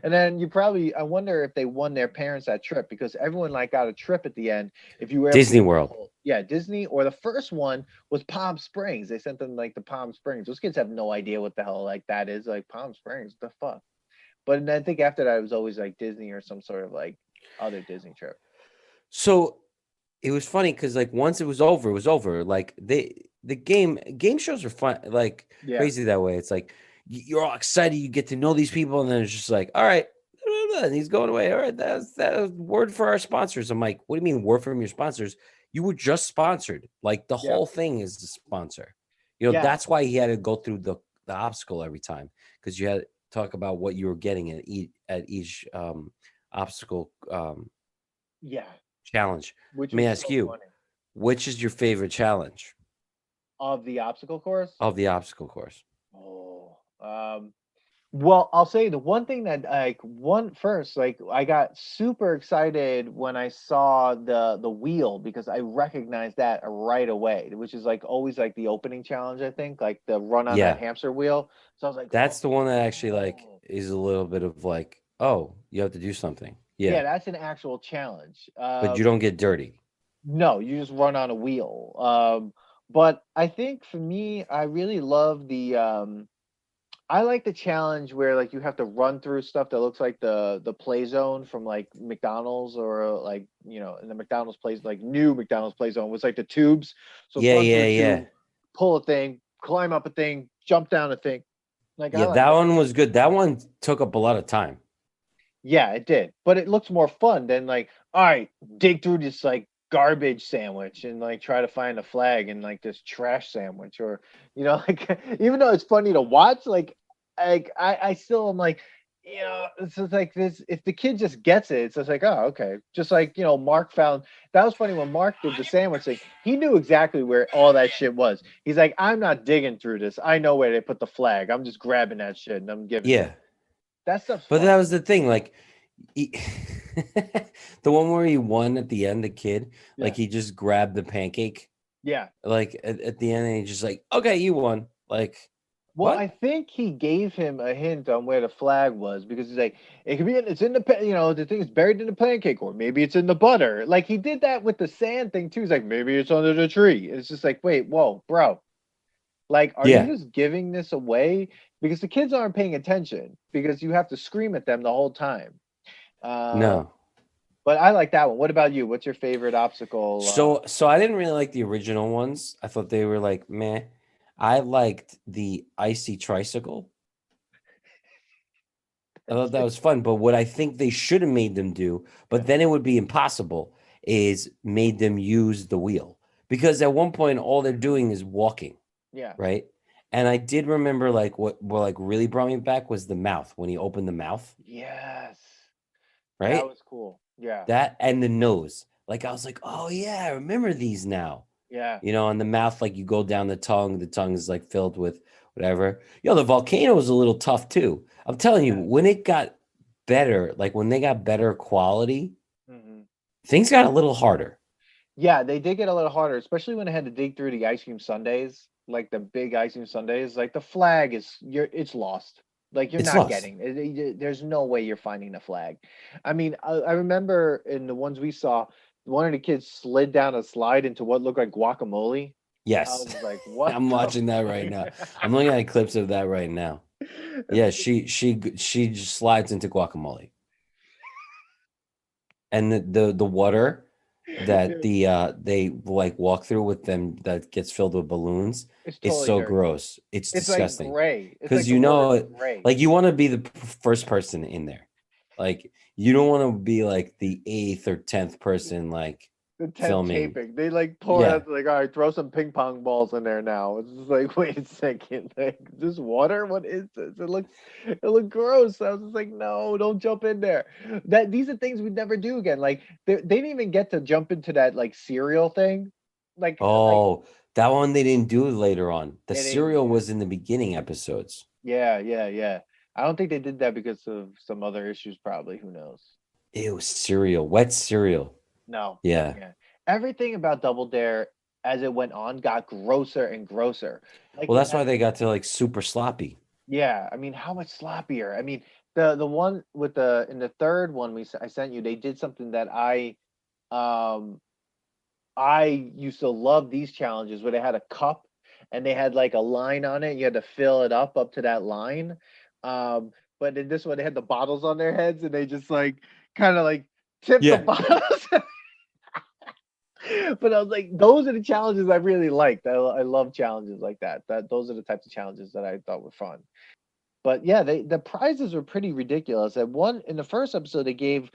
and then you probably. I wonder if they won their parents that trip because everyone like got a trip at the end. If you were Disney World, yeah, Disney, or the first one was Palm Springs. They sent them like to Palm Springs. Those kids have no idea what the hell like that is. Like Palm Springs, what the fuck. But I think after that it was always like Disney or some sort of like other Disney trip. So it was funny because like once it was over, it was over. Like the game shows are fun, like crazy that way. It's like you're all excited, you get to know these people, and then it's just like, all right, and he's going away. All right, that's word for our sponsors. I'm like, what do you mean word from your sponsors? You were just sponsored. Like the whole thing is the sponsor. You know, that's why he had to go through the obstacle every time because you had to talk about what you were getting at each obstacle challenge. Let me ask you, which is your favorite challenge? Of the obstacle course? Of the obstacle course. Oh, well, I'll say the one thing that I got super excited when I saw the wheel because I recognized that right away, which is like always like the opening challenge, I think, like the run on that hamster wheel. So I was like, that's the one that actually like is a little bit of like, oh, you have to do something. Yeah, that's an actual challenge. But you don't get dirty. No, you just run on a wheel. But I think for me, I really love I like the challenge where like you have to run through stuff that looks like the play zone from like McDonald's or like, you know, in the McDonald's place, like new McDonald's play zone was like the tubes. So tube, pull a thing, climb up a thing, jump down a thing. Like that one was good. That one took up a lot of time. Yeah, it did. But it looks more fun than like, all right, dig through this like garbage sandwich and like try to find a flag in like this trash sandwich, or you know, like even though it's funny to watch, like I still am like, you know, it's just like this. If the kid just gets it, it's just like, oh, okay. Just like, you know, Mark found that was funny when Mark did the sandwich thing. He knew exactly where all that shit was. He's like, I'm not digging through this. I know where they put the flag. I'm just grabbing that shit and I'm giving it. That stuff. But that was the thing, like. The one where he won at the end, the kid, like he just grabbed the pancake. Yeah. Like at the end, and he's just like, okay, you won. Like, well, what? I think he gave him a hint on where the flag was because he's like, it could be, it's in the, you know, the thing is buried in the pancake, or maybe it's in the butter. Like he did that with the sand thing too. He's like, maybe it's under the tree. It's just like, wait, whoa, bro. Like, are you just giving this away? Because the kids aren't paying attention because you have to scream at them the whole time. No. But I like that one. What about you? What's your favorite obstacle? So I didn't really like the original ones. I thought they were like meh. I liked the icy tricycle. I thought that was fun. But what I think they should have made them do, but then it would be impossible, is made them use the wheel. Because at one point all they're doing is walking, Yeah. right? And I did remember like what like really brought me back was the mouth when he opened the mouth, Yes. That right? was cool. Yeah. That and the nose. Like I was like, oh yeah, I remember these now. Yeah. And the mouth, like you go down the tongue is like filled with whatever. The volcano was a little tough too. I'm telling you, Yeah. when it got better, like when they got better quality, hmm things got a little harder. Yeah, they did get a little harder, especially when I had to dig through the ice cream sundaes, like the big ice cream sundaes. Like the flag it's lost. Like you're It's not lost. getting it. There's no way you're finding the flag. I mean, I remember in the ones we saw, one of the kids slid down a slide into what looked like guacamole. I Yes. was like, what I'm the watching that right now. I'm fuck? looking at clips of that right now. Yeah, she just slides into guacamole. And the water that they like walk through with them that gets filled with balloons It's is totally so dirty. gross. It's It's like disgusting. gray. It's Because like the water's gray. like you want to be the first person in there. Like you don't want to be like the eighth or 10th person like The 10th filming. taping. They like pour Yeah. out like, all right, throw some ping pong balls in there now. It's just like, wait a second, like this water? What is this? It looked gross. I was just like, no, don't jump in there. These are things we'd never do again. Like they didn't even get to jump into that like cereal thing. Like Oh, that one they didn't do later on. The they didn't. cereal was in the beginning episodes. Yeah. I don't think they did that because of some other issues, probably. Who knows? Ew, cereal, wet cereal. No. Yeah. Yeah. Everything about Double Dare as it went on got grosser and grosser. Like Well, we that's why had, they got to like super sloppy. yeah. I mean, how much sloppier? I mean, the one with the in the third one I sent you, they did something that um I used to love these challenges where they had a cup and they had like a line on it. You had to fill it up to that line. But in this one, they had the bottles on their heads and they just like kind of like tip the Yeah. bottles. But I was like, those are the challenges I really liked. I love challenges like that. Those are the types of challenges that I thought were fun. But yeah, the prizes were pretty ridiculous. At one in the first episode, they gave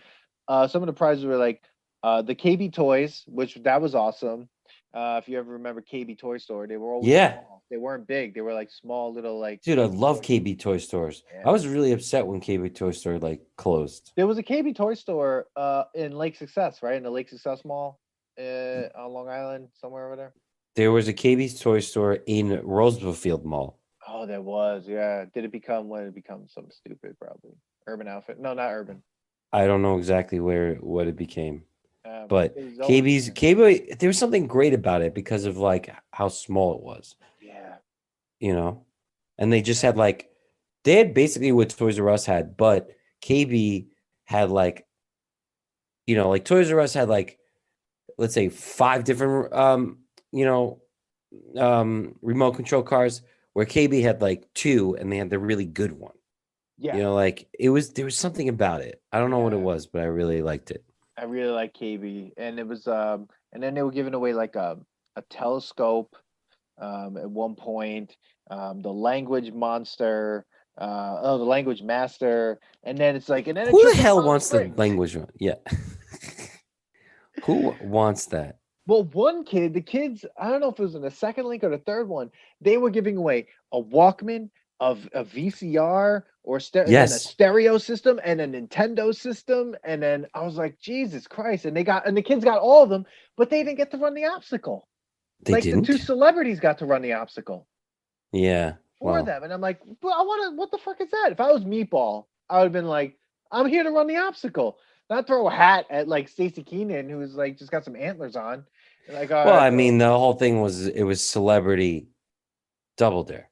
some of the prizes were like the KB toys, which that was awesome. If you ever remember KB Toy Store, they were always Yeah. small. They weren't big. They were like small little like Dude, I KB love toys. KB Toy Stores. I Yeah. was really upset when KB Toy Store like closed. There was a KB Toy Store in Lake Success, right? In the Lake Success Mall on Long Island, somewhere over there. There was a KB's Toy Store in Roosevelt Mall. Oh, there was, yeah. Did it become what did it become? Something stupid, probably. Urban Outfit. No, not Urban. I don't know exactly what it became. But It was always KB's there. KB, there was something great about it because of like how small it was, Yeah. and they just had like they had basically what Toys R Us had, but KB had like like Toys R Us had like let's say 5 different remote control cars, where KB had like 2 and they had the really good one. Yeah. Like there was something about it. I don't know what it Yeah. was, but I really liked it. I really like KB. And it was and then they were giving away like a telescope at one point, the language monster, the language master, and then it's like and then it Who trips the on hell Palm wants the Springs. language one? Yeah. Who wants that? Well, the kids, I don't know if it was in the second link or the third one, they were giving away a Walkman, of a VCR and then a Yes. stereo system and a Nintendo system. And then I was like, Jesus Christ. And the kids got all of them, but they didn't get to run the obstacle. They Like the two didn't? celebrities got to run the obstacle Yeah. for Well, them. And I'm like, well, what the fuck is that? If I was Meatball, I would have been like, I'm here to run the obstacle. Not throw a hat at like Stacey Keenan, who's like just got some antlers on. Like, all well, right, I mean, the whole thing was it was celebrity Double Dare.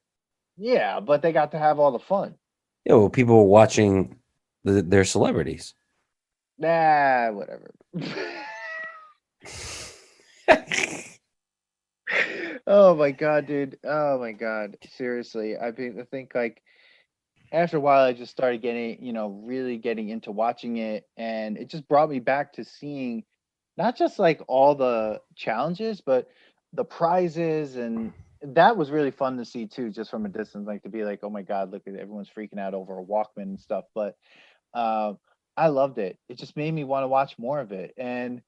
yeah, but they got to have all the fun. Yeah, well, people were watching their celebrities. Nah, whatever. Oh my god, dude. Oh my god. Seriously. I think like after a while, I just started getting, really getting into watching it, and it just brought me back to seeing not just like all the challenges, but the prizes, and that was really fun to see too, just from a distance, like to be like, oh my God, look at everyone's freaking out over a Walkman and stuff. But uh, I loved it. It just made me want to watch more of it, and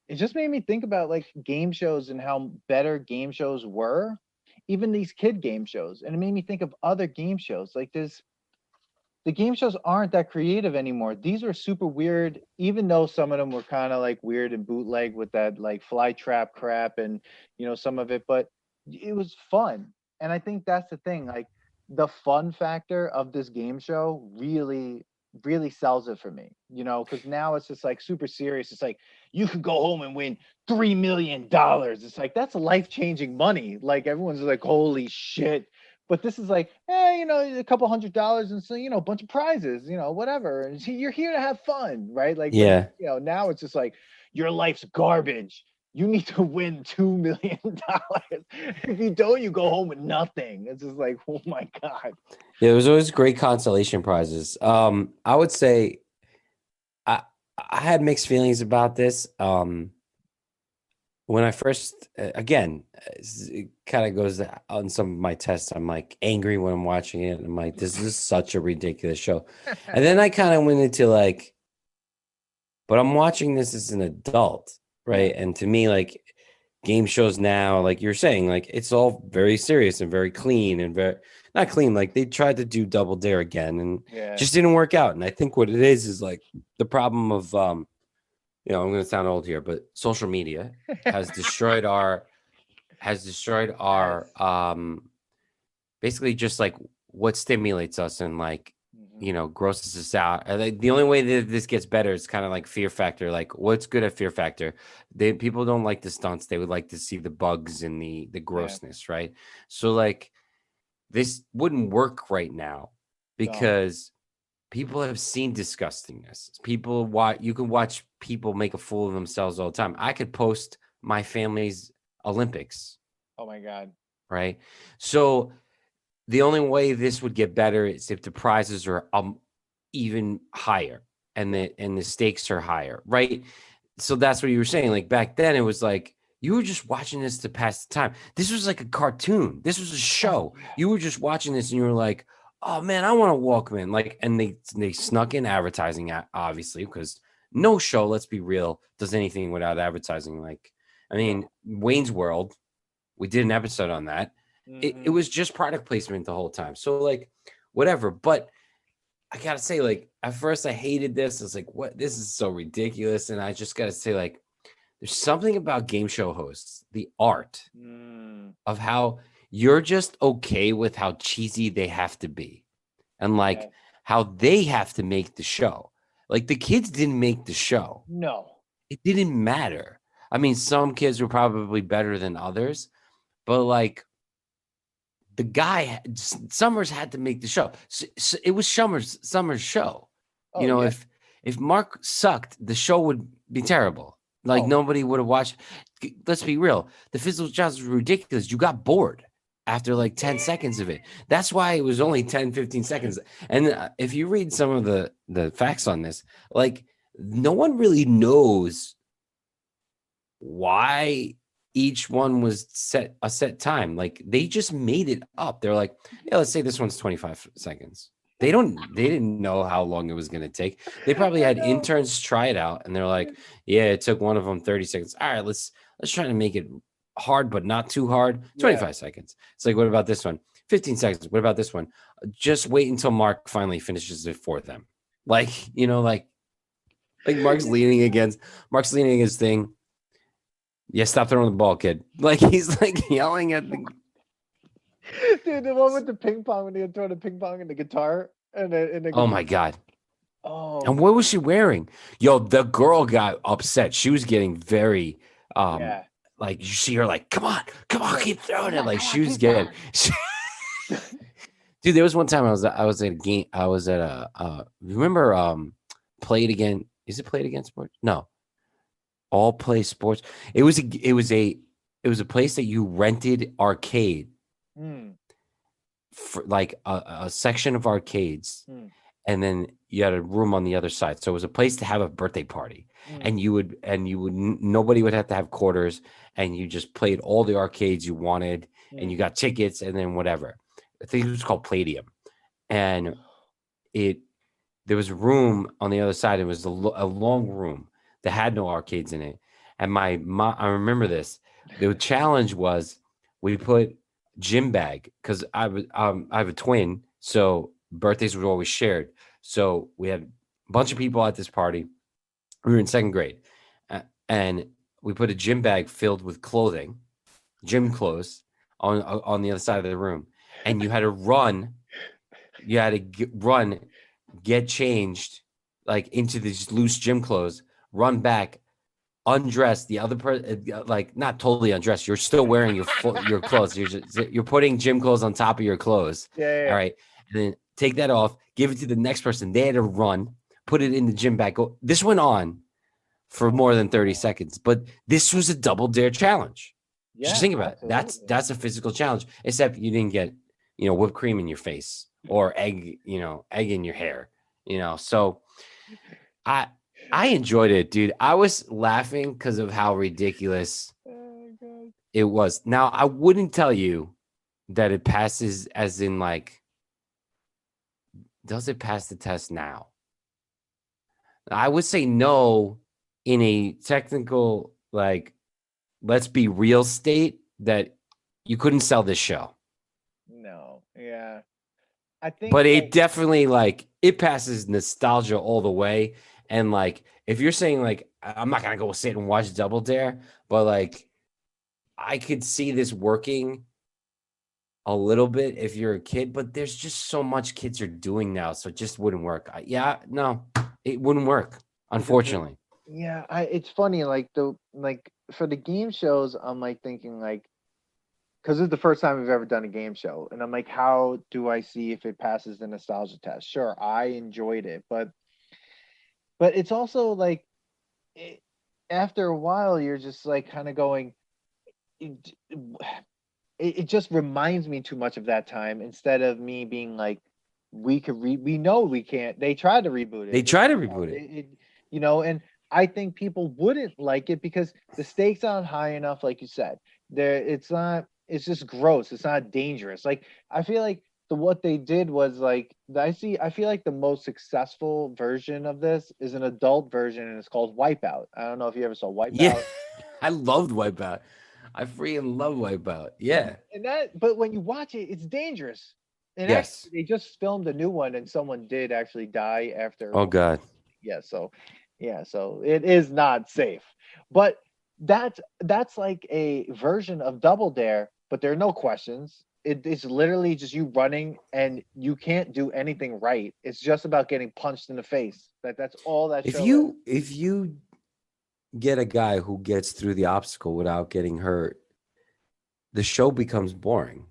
it just made me think about like game shows and how better game shows were, even these kid game shows, and it made me think of other game shows like this. The game shows aren't that creative anymore. These are super weird, even though some of them were kind of like weird and bootleg with that like fly trap crap and some of it, but it was fun. And I think that's the thing. Like the fun factor of this game show really, really sells it for me, because now it's just like super serious. It's like you could go home and win $3 million. It's like that's life-changing money. Like everyone's like, holy shit. But this is like, a couple $100 and so, a bunch of prizes, whatever. And you're here to have fun, right? Like, but Yeah. now it's just like your life's garbage. You need to win $2 million. If you don't, you go home with nothing. It's just like, oh my God. Yeah, there was always great consolation prizes. I would say I I had mixed feelings about this. When I first, again, it kind of goes on some of my tests. I'm like angry when I'm watching it. I'm like, this is such a ridiculous show. And then I kind of went into like, but I'm watching this as an adult, right? Yeah. And to me, like game shows now, like you're saying, like it's all very serious and very clean and very not clean. Like they tried to do Double Dare again and Yeah. just didn't work out. And I think what it is like the problem of I'm going to sound old here, but social media has destroyed our Yes. basically just like what stimulates us and like Mhm. grosses us out. And like, the only way that this gets better is kind of like Fear Factor. Like what's good at Fear Factor? People don't like the stunts. They would like to see the bugs and the Yeah. grossness, right? So like this wouldn't work right now No. because people have seen disgustingness. You can watch people make a fool of themselves all the time. I could post my family's Olympics, Oh my God. right? So the only way this would get better is if the prizes are even higher and the stakes are higher, right? So that's what you were saying. Like back then, it was like you were just watching this to pass the time. This was like a cartoon. This was a Oh show. yeah. You were just watching this, and you were like, "Oh man, I want a Walkman!" Like, and they snuck in advertising, obviously, because no show, let's be real, does anything without advertising. Like, I mean, No. Wayne's World, we did an episode on that. It Hmm. was just product placement the whole time. So like, whatever. But I gotta say, like, at first I hated this. I was like, what? This is so ridiculous. And I just gotta say, like, there's something about game show hosts, the art Mm. of how you're just okay with how cheesy they have to be and like Yes. how they have to make the show. Like the kids didn't make the show. No. It didn't matter. I mean, some kids were probably better than others, but like the guy Summers had to make the show. So it was Summers' show. Oh yeah. If Mark sucked, the show would be terrible. Like Oh nobody would have watched. Let's be real. The physical challenges were ridiculous. You got bored after like 10 seconds of it. That's why it was only 10, 15 seconds. And if you read some of the facts on this, like no one really knows why each one was set a set time. Like they just made it up. They're like, yeah, let's say this one's 25 seconds. They didn't know how long it was going to take. They probably I had know. interns try it out and they're like, yeah, it took one of them 30 seconds. All right, let's try to make it hard but not too hard. Yeah. 25 seconds. It's like, what about this one? 15 seconds. What about this one? Just wait until Mark finally finishes it for them. Like, like Mark's leaning against thing. Yeah, stop throwing the ball, kid. Like he's like yelling at the. Dude, the one with the ping pong when they throw the ping pong in the guitar and the Oh my god! oh And what was she wearing? Yo, the girl got upset. She was getting very, yeah. like you see her like, come on, Yeah. keep throwing Come it. on, Like come on, she was keep getting. going. Dude, there was one time I was at a game. I was at a. Remember, Play It Again. Is it Play It Again Sports? No, All Play Sports. It was a place that you rented arcade Mm. like a section of arcades, Mm. and then you had a room on the other side. So it was a place to have a birthday party, and you would nobody would have to have quarters, and you just played all the arcades you wanted, and you got tickets, and then whatever. I think it was called Palladium, and there was a room on the other side. It was a long room that had no arcades in it. And my mom, I remember this. The challenge was we put gym bag, because I have a twin, so birthdays were always shared. So we had a bunch of people at this party. We were in second grade, and we put a gym bag filled with clothing, gym clothes, on the other side of the room, and you had to run. You had to run, get changed, like into these loose gym clothes, run back, undress the other person, like not totally undressed. You're still wearing your clothes. You're putting gym clothes on top of your clothes. Yeah. All right, and then take that off, give it to the next person. They had to run, put it in the gym bag. This went on for more than 30 seconds, but this was a double dare challenge. Yeah, just think about absolutely. it. That's a physical challenge, except you didn't get whipped cream in your face or egg in your hair. So I enjoyed it, dude. I was laughing because of how ridiculous it was. Now, I wouldn't tell you that it passes, as in like, does it pass the test now? I would say no in a technical, like, let's be real state, that you couldn't sell this show. No. Yeah. I think, but it definitely, like, it passes nostalgia all the way. And like, if you're saying like, I'm not gonna go sit and watch Double Dare, but like, I could see this working a little bit if you're a kid. But there's just so much kids are doing now, so it just wouldn't work. No, it wouldn't work, unfortunately. Yeah, it's funny, like for the game shows, I'm like thinking like, because it's the first time we've ever done a game show, and I'm like, how do I see if it passes the nostalgia test? Sure, I enjoyed it, but it's also like, after a while, you're just like kind of going, it just reminds me too much of that time, instead of me being like, we know we can't. They tried to reboot it. They try to reboot it. And I think people wouldn't like it because the stakes aren't high enough, like you said. It's just gross. It's not dangerous. Like, I feel like what they did was like, I feel like the most successful version of this is an adult version, and it's called Wipeout. I don't know if you ever saw Wipeout. Yeah, I loved Wipeout. I freaking love Wipeout. Yeah. But when you watch it, it's dangerous. And yes. Actually, they just filmed a new one, and someone did actually die after. Oh God. Yeah. So it is not safe. But that's like a version of Double Dare, but there are no questions. It's literally just you running, and you can't do anything right. It's just about getting punched in the face. That's all that. If you get a guy who gets through the obstacle without getting hurt, the show becomes boring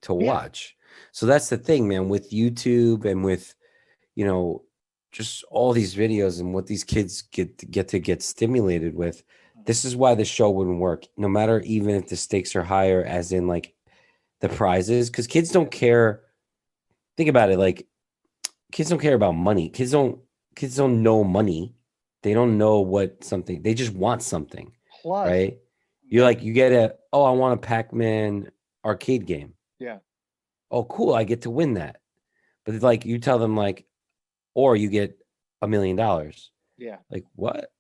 to watch. So that's the thing, man, with YouTube and with, just all these videos and what these kids get stimulated with. This is why the show wouldn't work, no matter even if the stakes are higher, as in like the prizes, because kids don't care. Think about it, like, kids don't care about money. Kids don't know money. They don't know what something. They just want something. Plus, right? You get I want a Pac-Man arcade game. Yeah. Oh, cool! I get to win that. But it's like, you tell them like, or you get $1 million. Yeah. Like, what?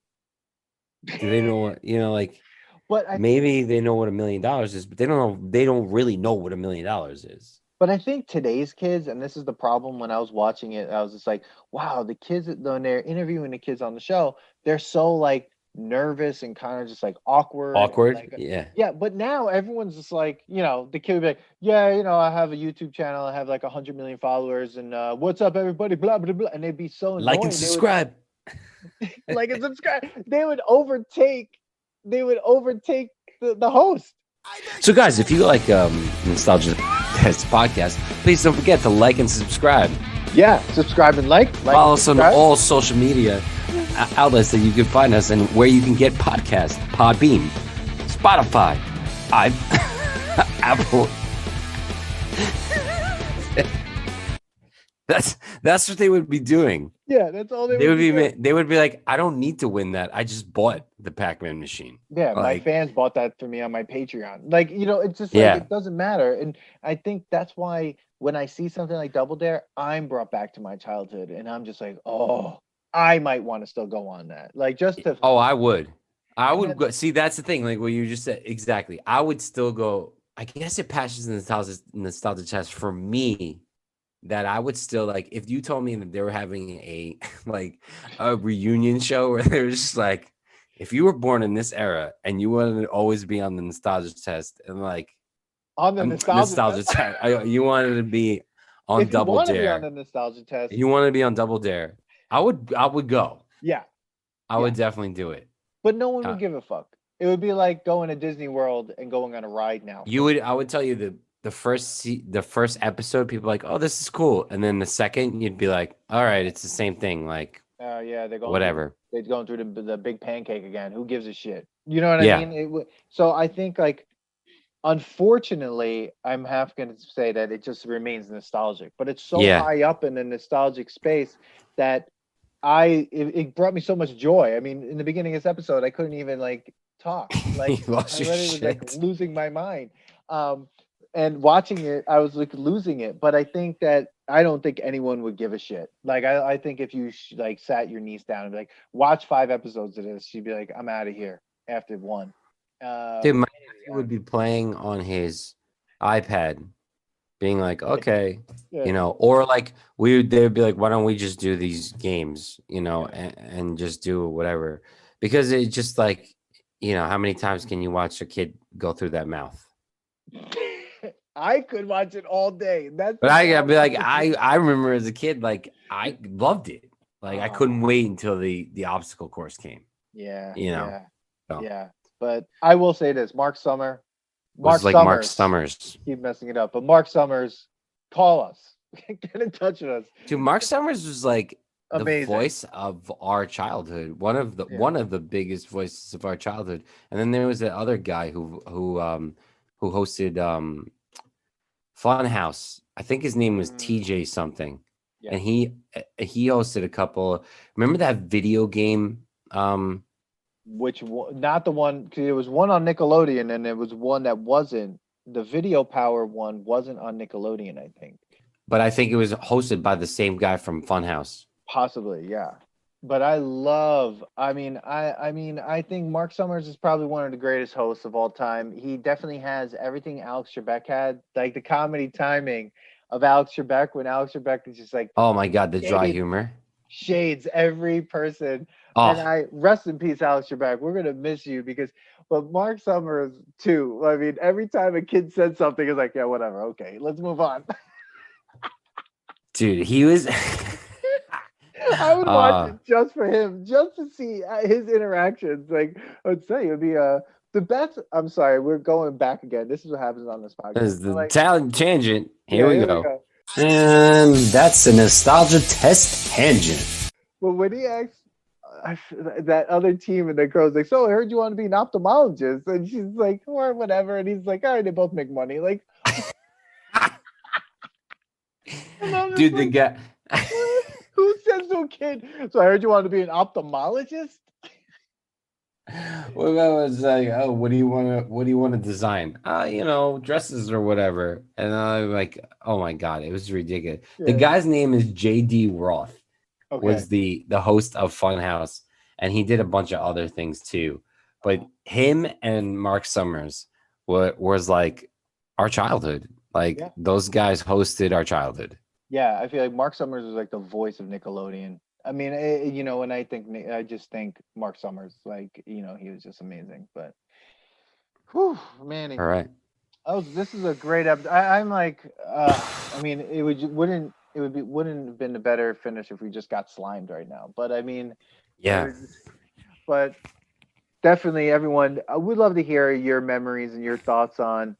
Do they know what, like? But maybe they know what $1 million is, but they don't know. They don't really know what $1 million is. But I think today's kids, and this is the problem, when I was watching it, I was just like, wow, the kids, when they're interviewing the kids on the show, they're so like nervous and kind of just like awkward. Like, yeah. But now everyone's just like, the kid would be like, yeah, I have a YouTube channel, I have like 100 million followers, and what's up, everybody, blah blah blah, and they'd be so annoying. Like and subscribe. Like and subscribe. They would overtake the host. So guys, if you like Nostalgia Test podcast, please don't forget to like and subscribe. Yeah, subscribe and like. Follow us on all social media outlets that you can find us, and where you can get podcasts: Podbean, Spotify, Apple, That's what they would be doing. Yeah, that's all They would be doing. they would be like, I don't need to win that. I just bought the Pac-Man machine. Yeah, my Like, fans bought that for me on my Patreon. Like, it's just like yeah, it doesn't matter. And I think that's why when I see something like Double Dare, I'm brought back to my childhood and I'm just like, oh, I might want to still go on that. Like just to oh, I would. I and would then go. See, that's the thing. Like what you just said, exactly. I would still go. I guess it passes the nostalgia test for me. That I would still like if you told me that they were having a like a reunion show where they were just like, if you were born in this era and you wanted to always be on the nostalgia test and like on the nostalgia nostalgia test. test, you wanted to be on If you Double want to be on Dare. the nostalgia test, You want to be on Double Dare. I would go. yeah. I would definitely do it. But no one Uh, would give a fuck. It would be like going to Disney World and going on a ride now. I would tell you the first episode, people are like, oh, this is cool. And then the second, you'd be like, all right, it's the same thing. Like, Yeah, they're going whatever. they're going through the big pancake again. Who gives a shit? You know what Yeah. I mean? So I think like unfortunately, I'm half going to say that it just remains nostalgic, but it's so Yeah. high up in the nostalgic space that it brought me so much joy. I mean, in the beginning of this episode, I couldn't even like talk. Like You lost I your really was like shit. losing my mind. And watching it, I was like losing it. But I think that I don't think anyone would give a shit. Like I think if you like sat your niece down and be like, watch 5 episodes of this, she'd be like, I'm out of here after one. Dude, my Anyway, nephew would be playing on his iPad, being like, okay, yeah, or like they would be like, why don't we just do these games, yeah. and just do whatever? Because it's just like, how many times can you watch a kid go through that mouth? I could watch it all day. That's But the I'd be like, problem. I remember as a kid, like I loved it. Like I couldn't Oh, wait until the obstacle course came. yeah, You know, yeah, so yeah. But I will say this, Mark it was like Marc Summers. keep messing it up, but Mark Summers, call us, get in touch with us. Dude, Marc Summers was like the Amazing. voice of our childhood, one of Yeah. the biggest voices of our childhood. And then there was that other guy who hosted Funhouse. I think his name was TJ something. Yeah. And he hosted a couple. Remember that video game? Which one? Not the one. Cause there was one on Nickelodeon, and there was one that wasn't. The Video Power one wasn't on Nickelodeon, I think. But I think it was hosted by the same guy from Funhouse. Possibly, yeah. But I think Mark Summers is probably one of the greatest hosts of all time. He definitely has everything Alex Trebek had, like the comedy timing of Alex Trebek when Alex Trebek is just like Oh my God, the dry humor. shades every person. Oh, And I rest in peace, Alex Trebek. We're gonna miss you but Mark Summers too. I mean, every time a kid said something, it's like, yeah, whatever, okay, let's move on. dude, he was. I would watch it just for him, just to see his interactions. Like I would say, it would be the best. I'm sorry, we're going back again. This is what happens on this podcast. This is the Like, talent tangent. Here we go. And that's a nostalgia test tangent. But when he asked that other team and the girl's like, so I heard you want to be an ophthalmologist, and she's like, or whatever, and he's like, all right, they both make money. Like, Dude, the guy. who says to a kid? So I heard you want to be an ophthalmologist. What about was like, oh, what do you want to design? Dresses or whatever. And I'm like, oh my God, it was ridiculous. Yeah. The guy's name is JD Roth. Okay. Was the host of Funhouse, and he did a bunch of other things too. But him and Marc Summers was like our childhood. Like those guys hosted our childhood. Yeah, I feel like Mark Summers is like the voice of Nickelodeon. I mean, when I just think Mark Summers, like, he was just amazing. But, whew, man. All right. This is a great episode. I'm like, I mean, wouldn't have been a better finish if we just got slimed right now. But I mean, yeah. But definitely, everyone, I would love to hear your memories and your thoughts on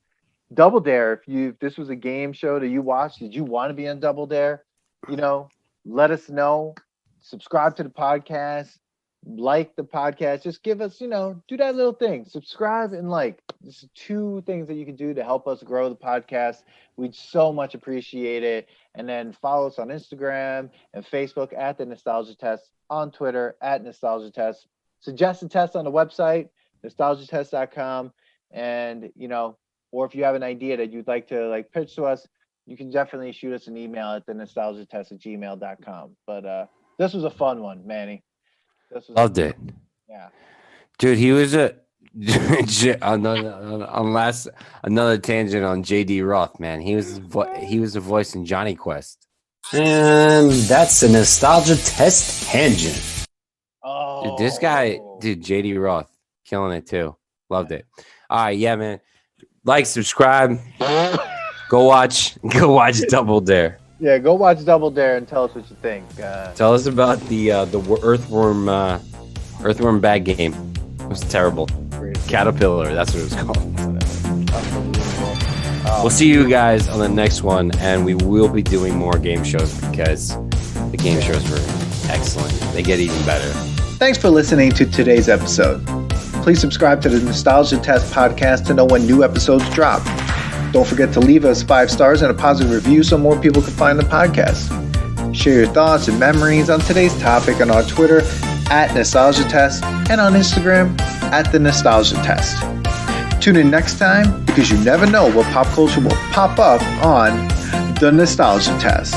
Double Dare. If this was a game show that you watched, did you want to be on Double Dare? Let us know. Subscribe to the podcast. like the podcast. Just give us, do that little thing. Subscribe and like. This is 2 things that you can do to help us grow the podcast. We'd so much appreciate it. And then follow us on Instagram and Facebook at The Nostalgia Test, on Twitter at Nostalgia Test. Suggest a test on the website, nostalgiatest.com. And, or if you have an idea that you'd like to pitch to us, you can definitely shoot us an email at thenostalgiatest@gmail.com. But this was a fun one, Manny. Loved it. Yeah. Dude, he was another tangent on JD Roth, man. He was the voice in Johnny Quest. And that's a Nostalgia Test tangent. Oh, Dude, this guy, JD Roth, killing it too. Loved it. All right, yeah, man. Like, subscribe. Go watch Double Dare. Yeah, go watch Double Dare and tell us what you think. Tell us about the earthworm bag game. It was terrible. Caterpillar, that's what it was called. We'll see you guys on the next one, and we will be doing more game shows because the game shows were excellent. They get even better. Thanks for listening to today's episode. Please subscribe to the Nostalgia Test podcast to know when new episodes drop. Don't forget to leave us 5 stars and a positive review so more people can find the podcast. Share your thoughts and memories on today's topic on our Twitter at Nostalgia Test and on Instagram at The Nostalgia Test. Tune in next time because you never know what pop culture will pop up on The Nostalgia Test.